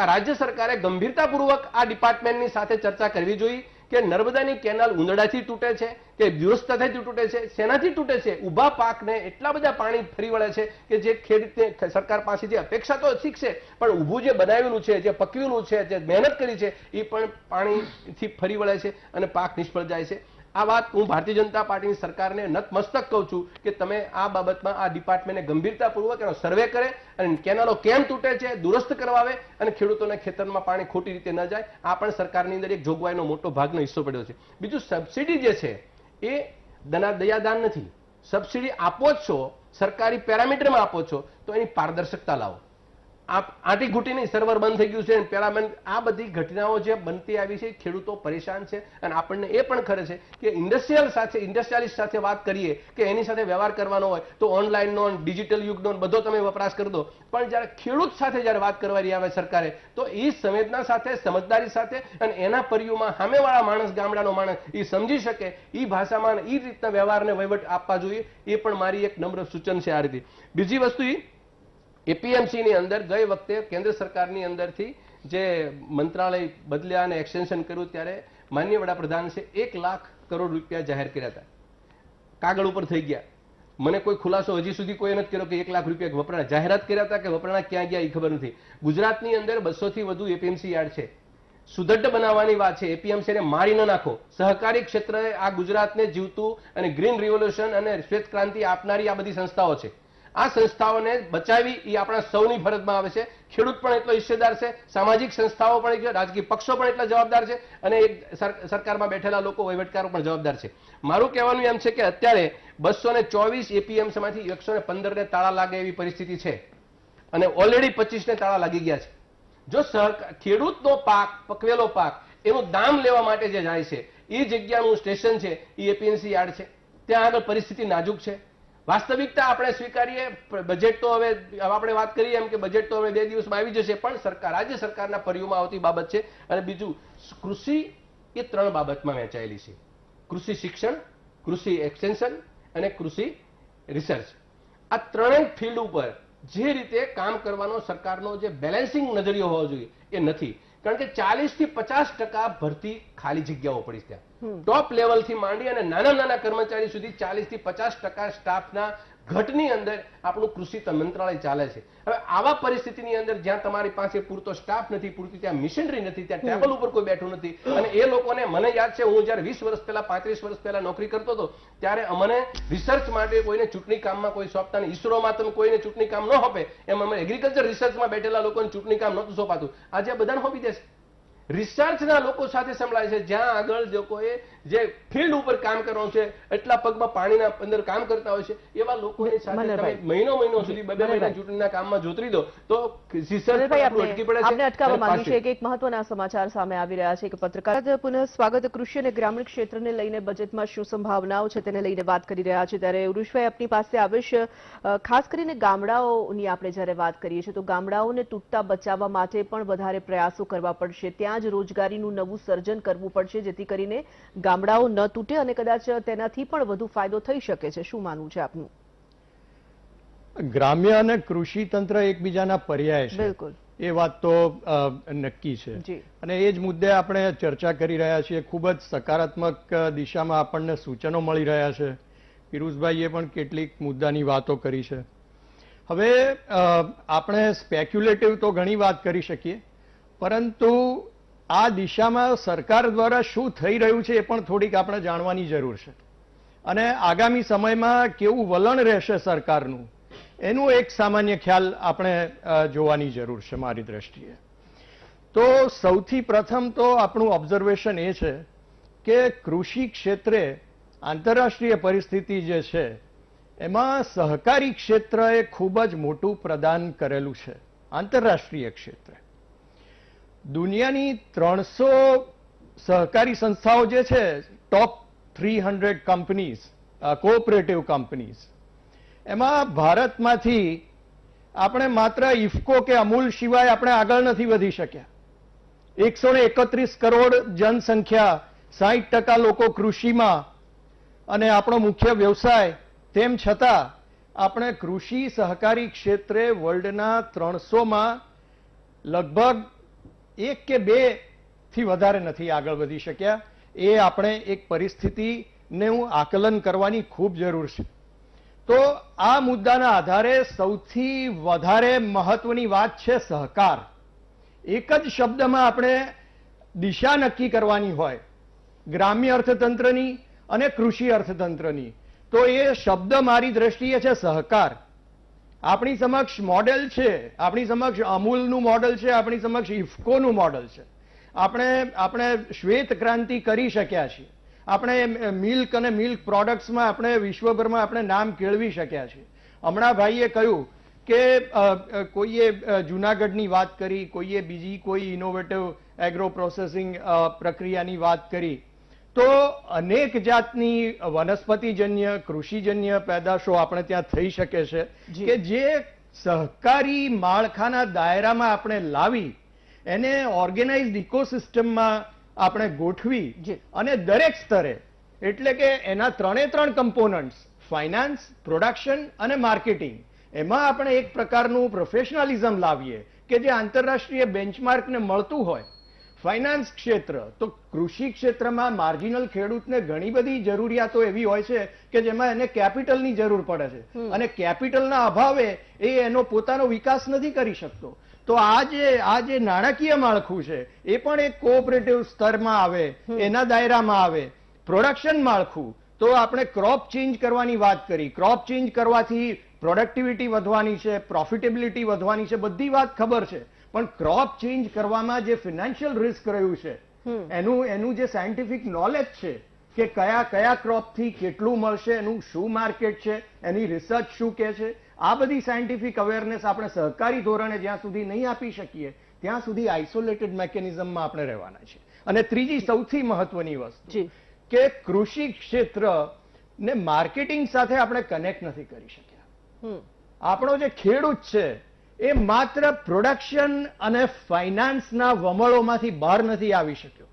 રાજ્ય સરકારે ગંભીરતાપૂર્વક આ ડિપાર્ટમેન્ટની સાથે ચર્ચા કરવી જોઈએ કે નર્મદાની કેનાલ ઉંદડાથી તૂટે છે કે દુરસ્તતાથી તૂટે છે, શેનાથી તૂટે છે? ઊભા પાકને એટલા બધા પાણી ફરી વળે છે કે જે ખેડૂતને સરકાર પાસેથી અપેક્ષા તો ઠીક છે, પણ ઊભું જે બનાવેલું છે, જે પકવેલું છે, જે મહેનત કરી છે એ પણ પાણીથી ફરી વળે છે અને પાક નિષ્ફળ જાય છે. આ વાત હું ભારતીય જનતા પાર્ટીની સરકારને નતમસ્તક કહું છું કે તમે આ બાબતમાં આ ડિપાર્ટમેન્ટને ગંભીરતાપૂર્વક એનો સર્વે કરે અને કેનાલો કેમ તૂટે છે દુરસ્ત કરવા આવે અને ખેડૂતોને ખેતરમાં પાણી ખોટી રીતે ન જાય. આ પણ સરકારની અંદર એક જોગવાઈનો મોટો ભાગનો હિસ્સો પડ્યો છે. બીજું સબસિડી જે છે એ દયાદાન નથી. સબસિડી આપો જ છો, સરકારી પેરામીટરમાં આપો છો તો એની પારદર્શકતા લાવો. આટી ઘૂંટી નહીં, સર્વર બંધ થઈ ગયું છે પેરામેન્ટ, આ બધી ઘટનાઓ જે બનતી આવી છે ખેડૂતો પરેશાન છે. અને આપણને એ પણ ખરે છે કે ઇન્ડસ્ટ્રીયાલિસ્ટ સાથે વાત કરીએ કે એની સાથે વ્યવહાર કરવાનો હોય તો ઓનલાઈનનો ડિજિટલ યુગનો બધો તમે વપરાશ કરી દો, પણ જ્યારે ખેડૂત સાથે જ્યારે વાત કરવાની આવે સરકારે તો એ સંવેદના સાથે, સમજદારી સાથે અને એના પરિયુમાં સામેવાળા માણસ, ગામડાનો માણસ એ સમજી શકે એ ભાષામાં એ રીતના વ્યવહારને વહીવટ આપવા જોઈએ. એ પણ મારી એક નમ્ર સૂચન છે આ રીતે. બીજી વસ્તુ એપીએમસી ની અંદર ગઈ વખતે કેન્દ્ર સરકારની અંદરથી જે મંત્રાલય બદલ્યા અને એક્સટેન્શન કર્યું ત્યારે માનનીય વડાપ્રધાન છે 1 લાખ કરોડ રૂપિયા જાહેર કર્યા હતા. કાગળ ઉપર થઈ ગયા. મને કોઈ ખુલાસો હજી સુધી કોઈ નથી કર્યો કે 1 લાખ રૂપિયા વપરાણા જાહેરાત કર્યા હતા કે વપરાણા ક્યાં ગયા એ ખબર નથી. ગુજરાતની અંદર 200 થી વધુ એપીએમસી યાર્ડ છે. સુદૃઢ બનાવવાની વાત છે. એપીએમસીને મારી ન નાખો. સહકારી ક્ષેત્રે આ ગુજરાતને જીવતું અને ગ્રીન રિવોલ્યુશન અને શ્વેત ક્રાંતિ આપનારી આ બધી સંસ્થાઓ છે. આ સંસ્થાઓને બચાવી એ આપણા સૌની ફરજમાં આવે છે. ખેડૂત પણ એટલો હિસ્સેદાર છે, સામાજિક સંસ્થાઓ પણ, રાજકીય પક્ષો પણ એટલા જવાબદાર છે અને એક સરકારમાં બેઠેલા લોકો, વહીવટકારો પણ જવાબદાર છે. મારું કહેવાનું એમ છે કે અત્યારે 224 એપીએમસીમાંથી 115 ને તાળા લાગે એવી પરિસ્થિતિ છે અને ઓલરેડી 25 ને તાળા લાગી ગયા છે. જો ખેડૂતનો પાક, પકવેલો પાક, એનું દામ લેવા માટે જે જાય છે એ જગ્યાનું સ્ટેશન છે એ એપીએમસી યાર્ડ છે. ત્યાં આગળ પરિસ્થિતિ નાજુક છે. વાસ્તવિકતા આપણે સ્વીકારીએ. બજેટ તો હવે આપણે વાત કરીએ એમ કે બજેટ તો હવે 2 દિવસમાં આવી જશે, પણ રાજ્ય સરકારના પરિયુમાં આવતી બાબત છે. અને બીજું, કૃષિ એ 3 બાબતમાં વહેંચાયેલી છે: કૃષિ શિક્ષણ, કૃષિ એક્સટેન્શન અને કૃષિ રિસર્ચ. આ 3 ફિલ્ડ ઉપર જે રીતે કામ કરવાનો સરકારનો જે બેલેન્સિંગ નજરિયો હોવો જોઈએ એ નથી. કારણ કે 40 થી 50% ભરતી ખાલી જગ્યાઓ પડી છે ત્યાં. ટોપ લેવલથી માંડી અને નાના કર્મચારી સુધી 40 થી 50% સ્ટાફના ઘટની અંદર આપણું કૃષિ મંત્રાલય ચાલે છે. હવે આવા પરિસ્થિતિની અંદર જ્યાં તમારી પાસે પૂરતો સ્ટાફ નથી, પૂરતી ત્યાં મિશનરી નથી, ત્યાં ટેબલ ઉપર કોઈ બેઠું નથી અને એ લોકોને, મને યાદ છે હું જયારે 20 વર્ષ પહેલા, 35 વર્ષ પહેલા નોકરી કરતો હતો ત્યારે અમને રિસર્ચ માટે કોઈને ચૂંટણી કામમાં કોઈ સોંપતા નહીં. ઈસરોમાં તમે કોઈને ચૂંટણી કામ ન હોપે એમ અમે એગ્રીકલ્ચર રિસર્ચમાં બેઠેલા લોકોને ચૂંટણી કામ નહોતું સોંપાતું. આજે આ બધાને હોપી દેશે. રિસર્ચના લોકો સાથે સંભળાય છે. જ્યાં આગળ લોકોએ જે ફિલ્ડ ઉપર કામ કરવાનું છે, એટલા પગમાં પાણીના અંદર કામ કરતા હોય છે એવા લોકોની સાથે તમે મહિનો સુધી 2 મહિના ચૂંટણીના કામમાં જોતરી દો તો રિસર્ચ અટકી પડે છે. આપણે અટકાવવા માંગુ છે કે એક મહત્વના સમાચાર સામે આવી રહ્યા છે કે પત્રકાર પુનઃ સ્વાગત. કૃષિ અને ગ્રામીણ ક્ષેત્રને લઈને બજેટમાં શું સંભાવનાઓ છે તેને લઈને વાત કરી રહ્યા છે. ત્યારે ઉરુષભાઈ આપની પાસે આવીશ. ખાસ કરીને ગામડાઓની આપણે જ્યારે વાત કરીએ છીએ તો ગામડાઓને તૂટતા બચાવવા માટે પણ વધારે પ્રયાસો કરવા પડશે. ત્યાં જ રોજગારીનું નવું સર્જન કરવું પડશે જેથી કરીને ગામડાઓ ન તૂટે અને કદાચ તેનાથી પણ વધુ ફાયદો થઈ શકે છે. શું માનવું છે આપનું? ગ્રામ્ય અને કૃષિ તંત્ર એકબીજાના પર્યાય છે. બિલકુલ, એ વાત તો નક્કી છે અને એ જ મુદ્દે આપણે ચર્ચા કરી રહ્યા છીએ. ખૂબ જ સકારાત્મક દિશામાં આપણને સૂચનો મળી રહ્યા છે. પિયુષભાઈએ પણ કેટલીક મુદ્દાની વાતો કરી છે. હવે આપણે સ્પેક્યુલેટિવ તો ઘણી વાત કરી શકીએ, પરંતુ આ દિશામાં સરકાર દ્વારા શું થઈ રહ્યું છે એ પણ થોડીક આપણે જાણવાની જરૂર છે અને આગામી સમયમાં કેવું વલણ રહેશે સરકારનું એનું એક સામાન્ય ખ્યાલ આપણે જોવાની જરૂર છે મારી દ્રષ્ટિએ. તો સૌથી પ્રથમ તો આપણું ઓબ્ઝર્વેશન એ છે કે કૃષિ ક્ષેત્રે આંતરરાષ્ટ્રીય પરિસ્થિતિ જે છે એમાં સહકારી ક્ષેત્રએ ખૂબ જ મોટું પ્રદાન કરેલું છે. આંતરરાષ્ટ્રીય ક્ષેત્રે દુનિયાની 300 સહકારી સંસ્થાઓ જે છે, ટોપ 300 કંપનીઝ, કોઓપરેટિવ કંપનીઝ, એમાં ભારતમાંથી આપણે માત્ર ઇફકો કે અમૂલ સિવાય આપણે આગળ નથી વધી શક્યા. 131 કરોડ જનસંખ્યા, 60% લોકો કૃષિમાં અને આપણો મુખ્ય વ્યવસાય, તેમ છતાં આપણે કૃષિ સહકારી ક્ષેત્રે વર્લ્ડના 300માં લગભગ 1 કે 2 થી વધારે નથી આગળ વધી શક્યા. એ આપણે એક પરિસ્થિતિનું આકલન કરવાની ખૂબ જરૂર છે. તો આ મુદ્દાના આધારે સૌથી વધારે મહત્વની વાત છે સહકાર. એક જ શબ્દમાં આપણે દિશા નક્કી કરવાની હોય ગ્રામ્ય અર્થતંત્રની અને કૃષિ અર્થતંત્રની, તો એ શબ્દ મારી દ્રષ્ટિએ છે સહકાર. આપણી સમક્ષ મોડેલ છે, આપણી સમક્ષ અમૂલનું મોડેલ છે, આપણી સમક્ષ ઇફકોનું મોડેલ છે. આપણે શ્વેત ક્રાંતિ કરી શક્યા છીએ. આપણે મિલ્ક અને મિલ્ક પ્રોડક્ટ્સમાં આપણે વિશ્વભરમાં આપણે નામ કેળવી શક્યા છીએ. હમણાં ભાઈએ કહ્યું કે કોઈએ જુનાગઢની વાત કરી, કોઈએ બીજી કોઈ ઇનોવેટિવ એગ્રો પ્રોસેસિંગ પ્રક્રિયાની વાત કરી. તો અનેક જાતની વનસ્પતિજન્ય, કૃષિજન્ય પેદાશો આપણે ત્યાં થઈ શકે છે કે જે સહકારી માળખાના દાયરામાં આપણે લાવી એને ઓર્ગેનાઇઝડ ઇકોસિસ્ટમમાં આપણે ગોઠવી અને દરેક સ્તરે, એટલે કે એના ત્રણ કમ્પોનન્ટ્સ, ફાઇનાન્સ, પ્રોડક્શન અને માર્કેટિંગ, એમાં આપણે એક પ્રકારનું પ્રોફેશનલિઝમ લાવીએ કે જે આંતરરાષ્ટ્રીય બેન્ચમાર્કને મળતું હોય. ફાઇનાન્સ ક્ષેત્ર, તો કૃષિ ક્ષેત્રમાં માર્જિનલ ખેડૂતને ઘણી બધી જરૂરિયાતો એવી હોય છે કે જેમાં એને કેપિટલની જરૂર પડે છે અને કેપિટલના અભાવે એ એનો પોતાનો વિકાસ નથી કરી શકતો. તો આ જે નાણાકીય માળખું છે એ પણ એક કોઓપરેટિવ સ્તરમાં આવે, એના દાયરામાં આવે. પ્રોડક્શન માળખું, તો આપણે ક્રોપ ચેન્જ કરવાની વાત કરી. ક્રોપ ચેન્જ કરવાથી પ્રોડક્ટિવિટી વધવાની છે, પ્રોફિટેબિલિટી વધવાની છે, બધી વાત ખબર છે. પણ ક્રોપ ચેન્જ કરવામાં જે ફિનાન્શિયલ રિસ્ક રહ્યું છે એનું જે સાયન્ટિફિક નોલેજ છે કે કયા ક્રોપથી કેટલું મળશે, એનું શું માર્કેટ છે, એની રિસર્ચ શું કહે છે, આ બધી સાયન્ટિફિક અવેરનેસ આપણે સહકારી ધોરણે જ્યાં સુધી નહીં આપી શકીએ ત્યાં સુધી આઇસોલેટેડ મેકેનિઝમમાં આપણે રહેવાના છે. અને ત્રીજી સૌથી મહત્વની વસ્તુ કે કૃષિ ક્ષેત્ર ને માર્કેટિંગ સાથે આપણે કનેક્ટ નથી કરી શક્યા. આપણો જે ખેડૂત છે એ માત્ર પ્રોડક્શન અને ફાઇનાન્સના વમળોમાંથી બહાર નથી આવી શક્યો.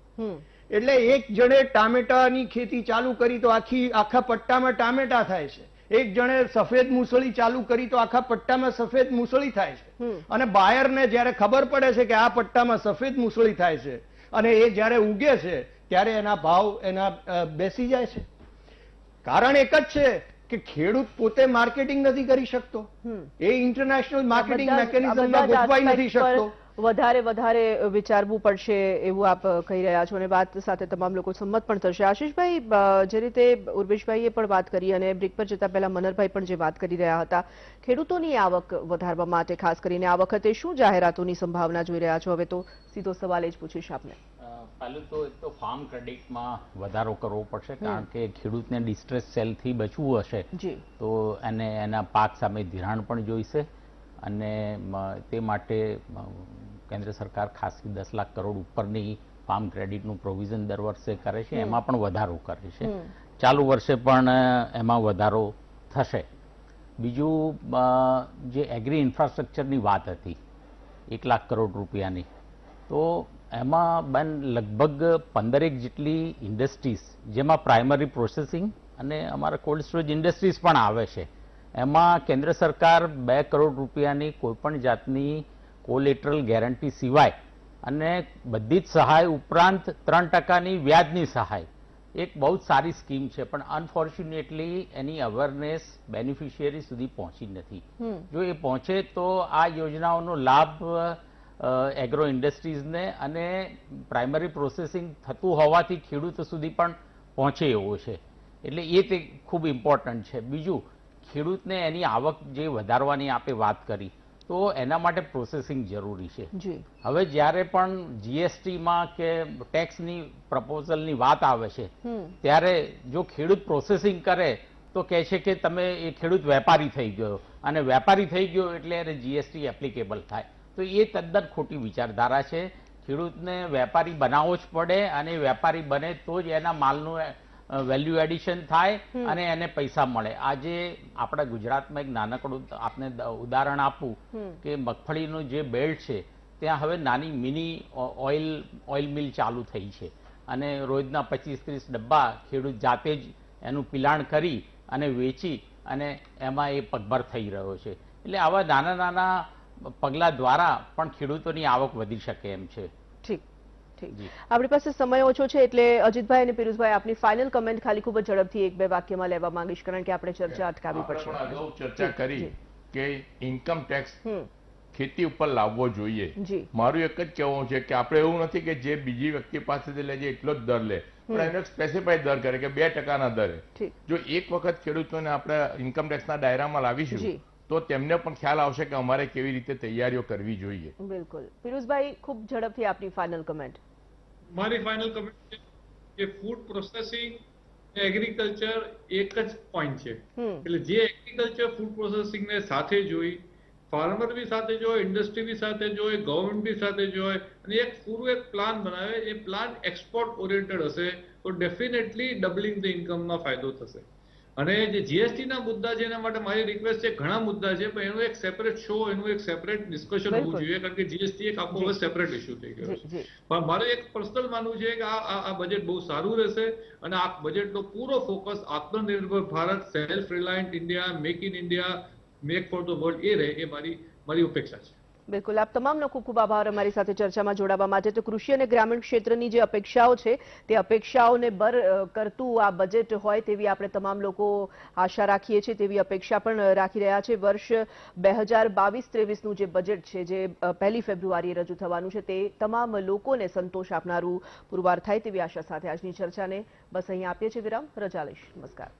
એટલે એક જણે ટામેટાની ખેતી ચાલુ કરી તો આખા પટ્ટામાં ટામેટા થાય છે. એક જણે સફેદ મૂસળી ચાલુ કરી તો આખા પટ્ટામાં સફેદ મૂસળી થાય છે. અને બાયરને જ્યારે ખબર પડે છે કે આ પટ્ટામાં સફેદ મૂસળી થાય છે અને એ જ્યારે ઉગે છે ત્યારે એના ભાવ બેસી જાય છે. કારણ એક જ છે કે ખેડૂત પોતે માર્કેટિંગ નથી કરી શકતો, એ ઇન્ટરનેશનલ માર્કેટિંગ મેકેનિઝમમાં ગોઠવાઈ નથી શકતો. વધારે વિચારવું પડશે એવું આપ કહી રહ્યા છો અને વાત સાથે તમામ લોકો સંમત પણ થશે. આશીષભાઈ, જે રીતે ઉર્વેશભાઈએ પણ વાત કરી અને બ્રેક પર જતા પહેલા મનહરભાઈ પણ જે વાત કરી રહ્યા હતા, ખેડૂતોની આવક વધારવા માટે ખાસ કરીને આ વખતે શું જાહેરાતોની સંભાવના જોઈ રહ્યા છો? હવે તો સીધો સવાલ એ જ પૂછીશ આપને. પહેલું તો એક તો ફાર્મ ક્રેડિટમાં વધારો કરવો પડશે, કારણ કે ખેડૂતને ડિસ્ટ્રેસ સેલથી બચવું હશે તો એને એના પાક સામે ધિરાણ પણ જોઈશે અને તે માટે કેન્દ્ર સરકાર ખાસ 10 લાખ કરોડ ઉપરની ફાર્મ ક્રેડિટનું પ્રોવિઝન દર વર્ષે કરે છે, એમાં પણ વધારો કરે છે. ચાલુ વર્ષે પણ એમાં વધારો થશે. બીજું, જે એગ્રી ઇન્ફ્રાસ્ટ્રક્ચરની વાત હતી 1 લાખ કરોડ રૂપિયાની, તો એમાં લગભગ 15 જેટલી ઇન્ડસ્ટ્રીઝ, જેમાં પ્રાઇમરી પ્રોસેસિંગ અને અમારા કોલ્ડ સ્ટોરેજ ઇન્ડસ્ટ્રીઝ પણ આવે છે, એમાં કેન્દ્ર સરકાર 2 કરોડ રૂપિયાની કોઈપણ જાતની કોલેટરલ ગેરંટી સિવાય અને બધી જ સહાય ઉપરાંત 3%ની વ્યાજની સહાય, એક બહુ જ સારી સ્કીમ છે. પણ અનફોર્ચ્યુનેટલી એની અવેરનેસ બેનિફિશિયરી સુધી પહોંચી નથી. જો એ પહોંચે તો આ યોજનાઓનો લાભ એગ્રો ઇન્ડસ્ટ્રીઝને અને પ્રાઇમરી પ્રોસેસિંગ થતું હોવાથી ખેડૂતો સુધી પણ પહોંચે એવો છે. એટલે એ તે ખૂબ ઇમ્પોર્ટન્ટ છે. બીજું, ખેડૂતને એની આવક જે વધારવાની આપે વાત કરી, તો એના માટે પ્રોસેસિંગ જરૂરી છે. હવે જ્યારે પણ જીએસટીમાં કે ટેક્સની પ્રપોઝલની વાત આવે છે ત્યારે જો ખેડૂત પ્રોસેસિંગ કરે તો કહે છે કે તમે એ ખેડૂત વેપારી થઈ ગયો અને વેપારી થઈ ગયો એટલે એને જીએસટી એપ્લિકેબલ થાય. તો એ તદ્દન ખોટી વિચારધારા છે. ખેડૂતને વેપારી બનાવવો જ પડે અને વેપારી બને તો જ એના માલનું વેલ્યુ એડિશન થાય અને એને પૈસા મળે. આજે આપણા ગુજરાતમાં એક નાનકડું આપને ઉદાહરણ આપું કે મગફળીનું જે બેલ્ટ છે ત્યાં હવે નાની મિની ઓઇલ મિલ ચાલુ થઈ છે અને રોજના 25-30 ડબ્બા ખેડૂત જાતે જ એનું પિલાણ કરી અને વેચી અને એમાં એ પગભર થઈ રહ્યો છે. એટલે આવા નાના નાના પગલા દ્વારા પણ ખેડૂતોની આવક વધી શકે એમ છે. ઠીક ઠીક, આપણી પાસે સમય ઓછો છે એટલે અજીતભાઈ અને પિયુષભાઈ આપની ફાઇનલ કમેન્ટ ખાલી ખૂબ જ ઝડપથી 1-2 વાક્યમાં લેવા માંગીશ, કારણ કે આપણે ચર્ચા અટકાવવી પડશે. અગાઉ ચર્ચા કરી કે ઇન્કમ ટેક્સ ખેતી ઉપર લાવવો જોઈએ. મારું એક જ કહેવું છે કે આપણે એવું નથી કે જે બીજી વ્યક્તિ પાસેથી લે છે એટલો જ દર લે, પણ એનો એક સ્પેસિફાઈડ દર કરે કે 2% દરે. જો એક વખત ખેડૂતોને આપણે ઇન્કમટેક્સના દાયરામાં લાવીશું તો તેમને પણ ખ્યાલ આવશે કે અમારે કેવી રીતે તૈયારીઓ કરવી જોઈએ. બિલકુલ. પિયુષભાઈ, ખૂબ ઝડપથી આપની ફાઇનલ કમેન્ટ. મારી ફાઇનલ કમેન્ટ છે કે ફૂડ પ્રોસેસિંગ એગ્રીકલ્ચર એક જ પોઈન્ટ છે. એટલે જે એગ્રીકલ્ચર ફૂડ પ્રોસેસિંગ ને સાથે જોઈ, ફાર્મર બી સાથે જોય, ઇન્ડસ્ટ્રી બી સાથે જોય, ગવર્મેન્ટ બી સાથે જોય અને એક પૂરું એક પ્લાન બનાવે. એ પ્લાન એક્સપોર્ટ ઓરિએન્ટેડ હશે તો ડેફિનેટલી ડબલિંગ ધ ઇન્કમનો ફાયદો થશે. અને જે જીએસટી ના મુદ્દા છે એના માટે મારી રિક્વેસ્ટ છે, ઘણા મુદ્દા છે પણ એનું એક સેપરેટ શો, એનું એક સેપરેટ ડિસ્કશન હોવું જોઈએ, કારણ કે જીએસટી એક આખો હવે સેપરેટ ઇસ્યુ થઈ ગયો છે. પણ મારે એક પર્સનલ માનવું છે કે આ બજેટ બહુ સારું રહેશે અને આ બજેટનો પૂરો ફોકસ આત્મનિર્ભર Bharat, self reliant India, make in India, make for the world એ રહે, એ મારી અપેક્ષા છે. બિલકુલ. આપ તમામનો ખૂબ ખૂબ આભાર અમારી સાથે ચર્ચામાં જોડાવા માટે. તો કૃષિ અને ગ્રામીણ ક્ષેત્રની જે અપેક્ષાઓ છે તે અપેક્ષાઓને બર કરતું આ બજેટ હોય તેવી આપણે તમામ લોકો આશા રાખીએ છીએ, તેવી અપેક્ષા પણ રાખી રહ્યા છે. વર્ષ 2022-23નું જે બજેટ છે, જે 1 ફેબ્રુઆરીએ રજૂ થવાનું છે, તે તમામ લોકોને સંતોષ આપનારું પુરવાર થાય તેવી આશા સાથે આજની ચર્ચાને બસ અહીં આપીએ છીએ વિરામ. રજા લઈશ. નમસ્કાર.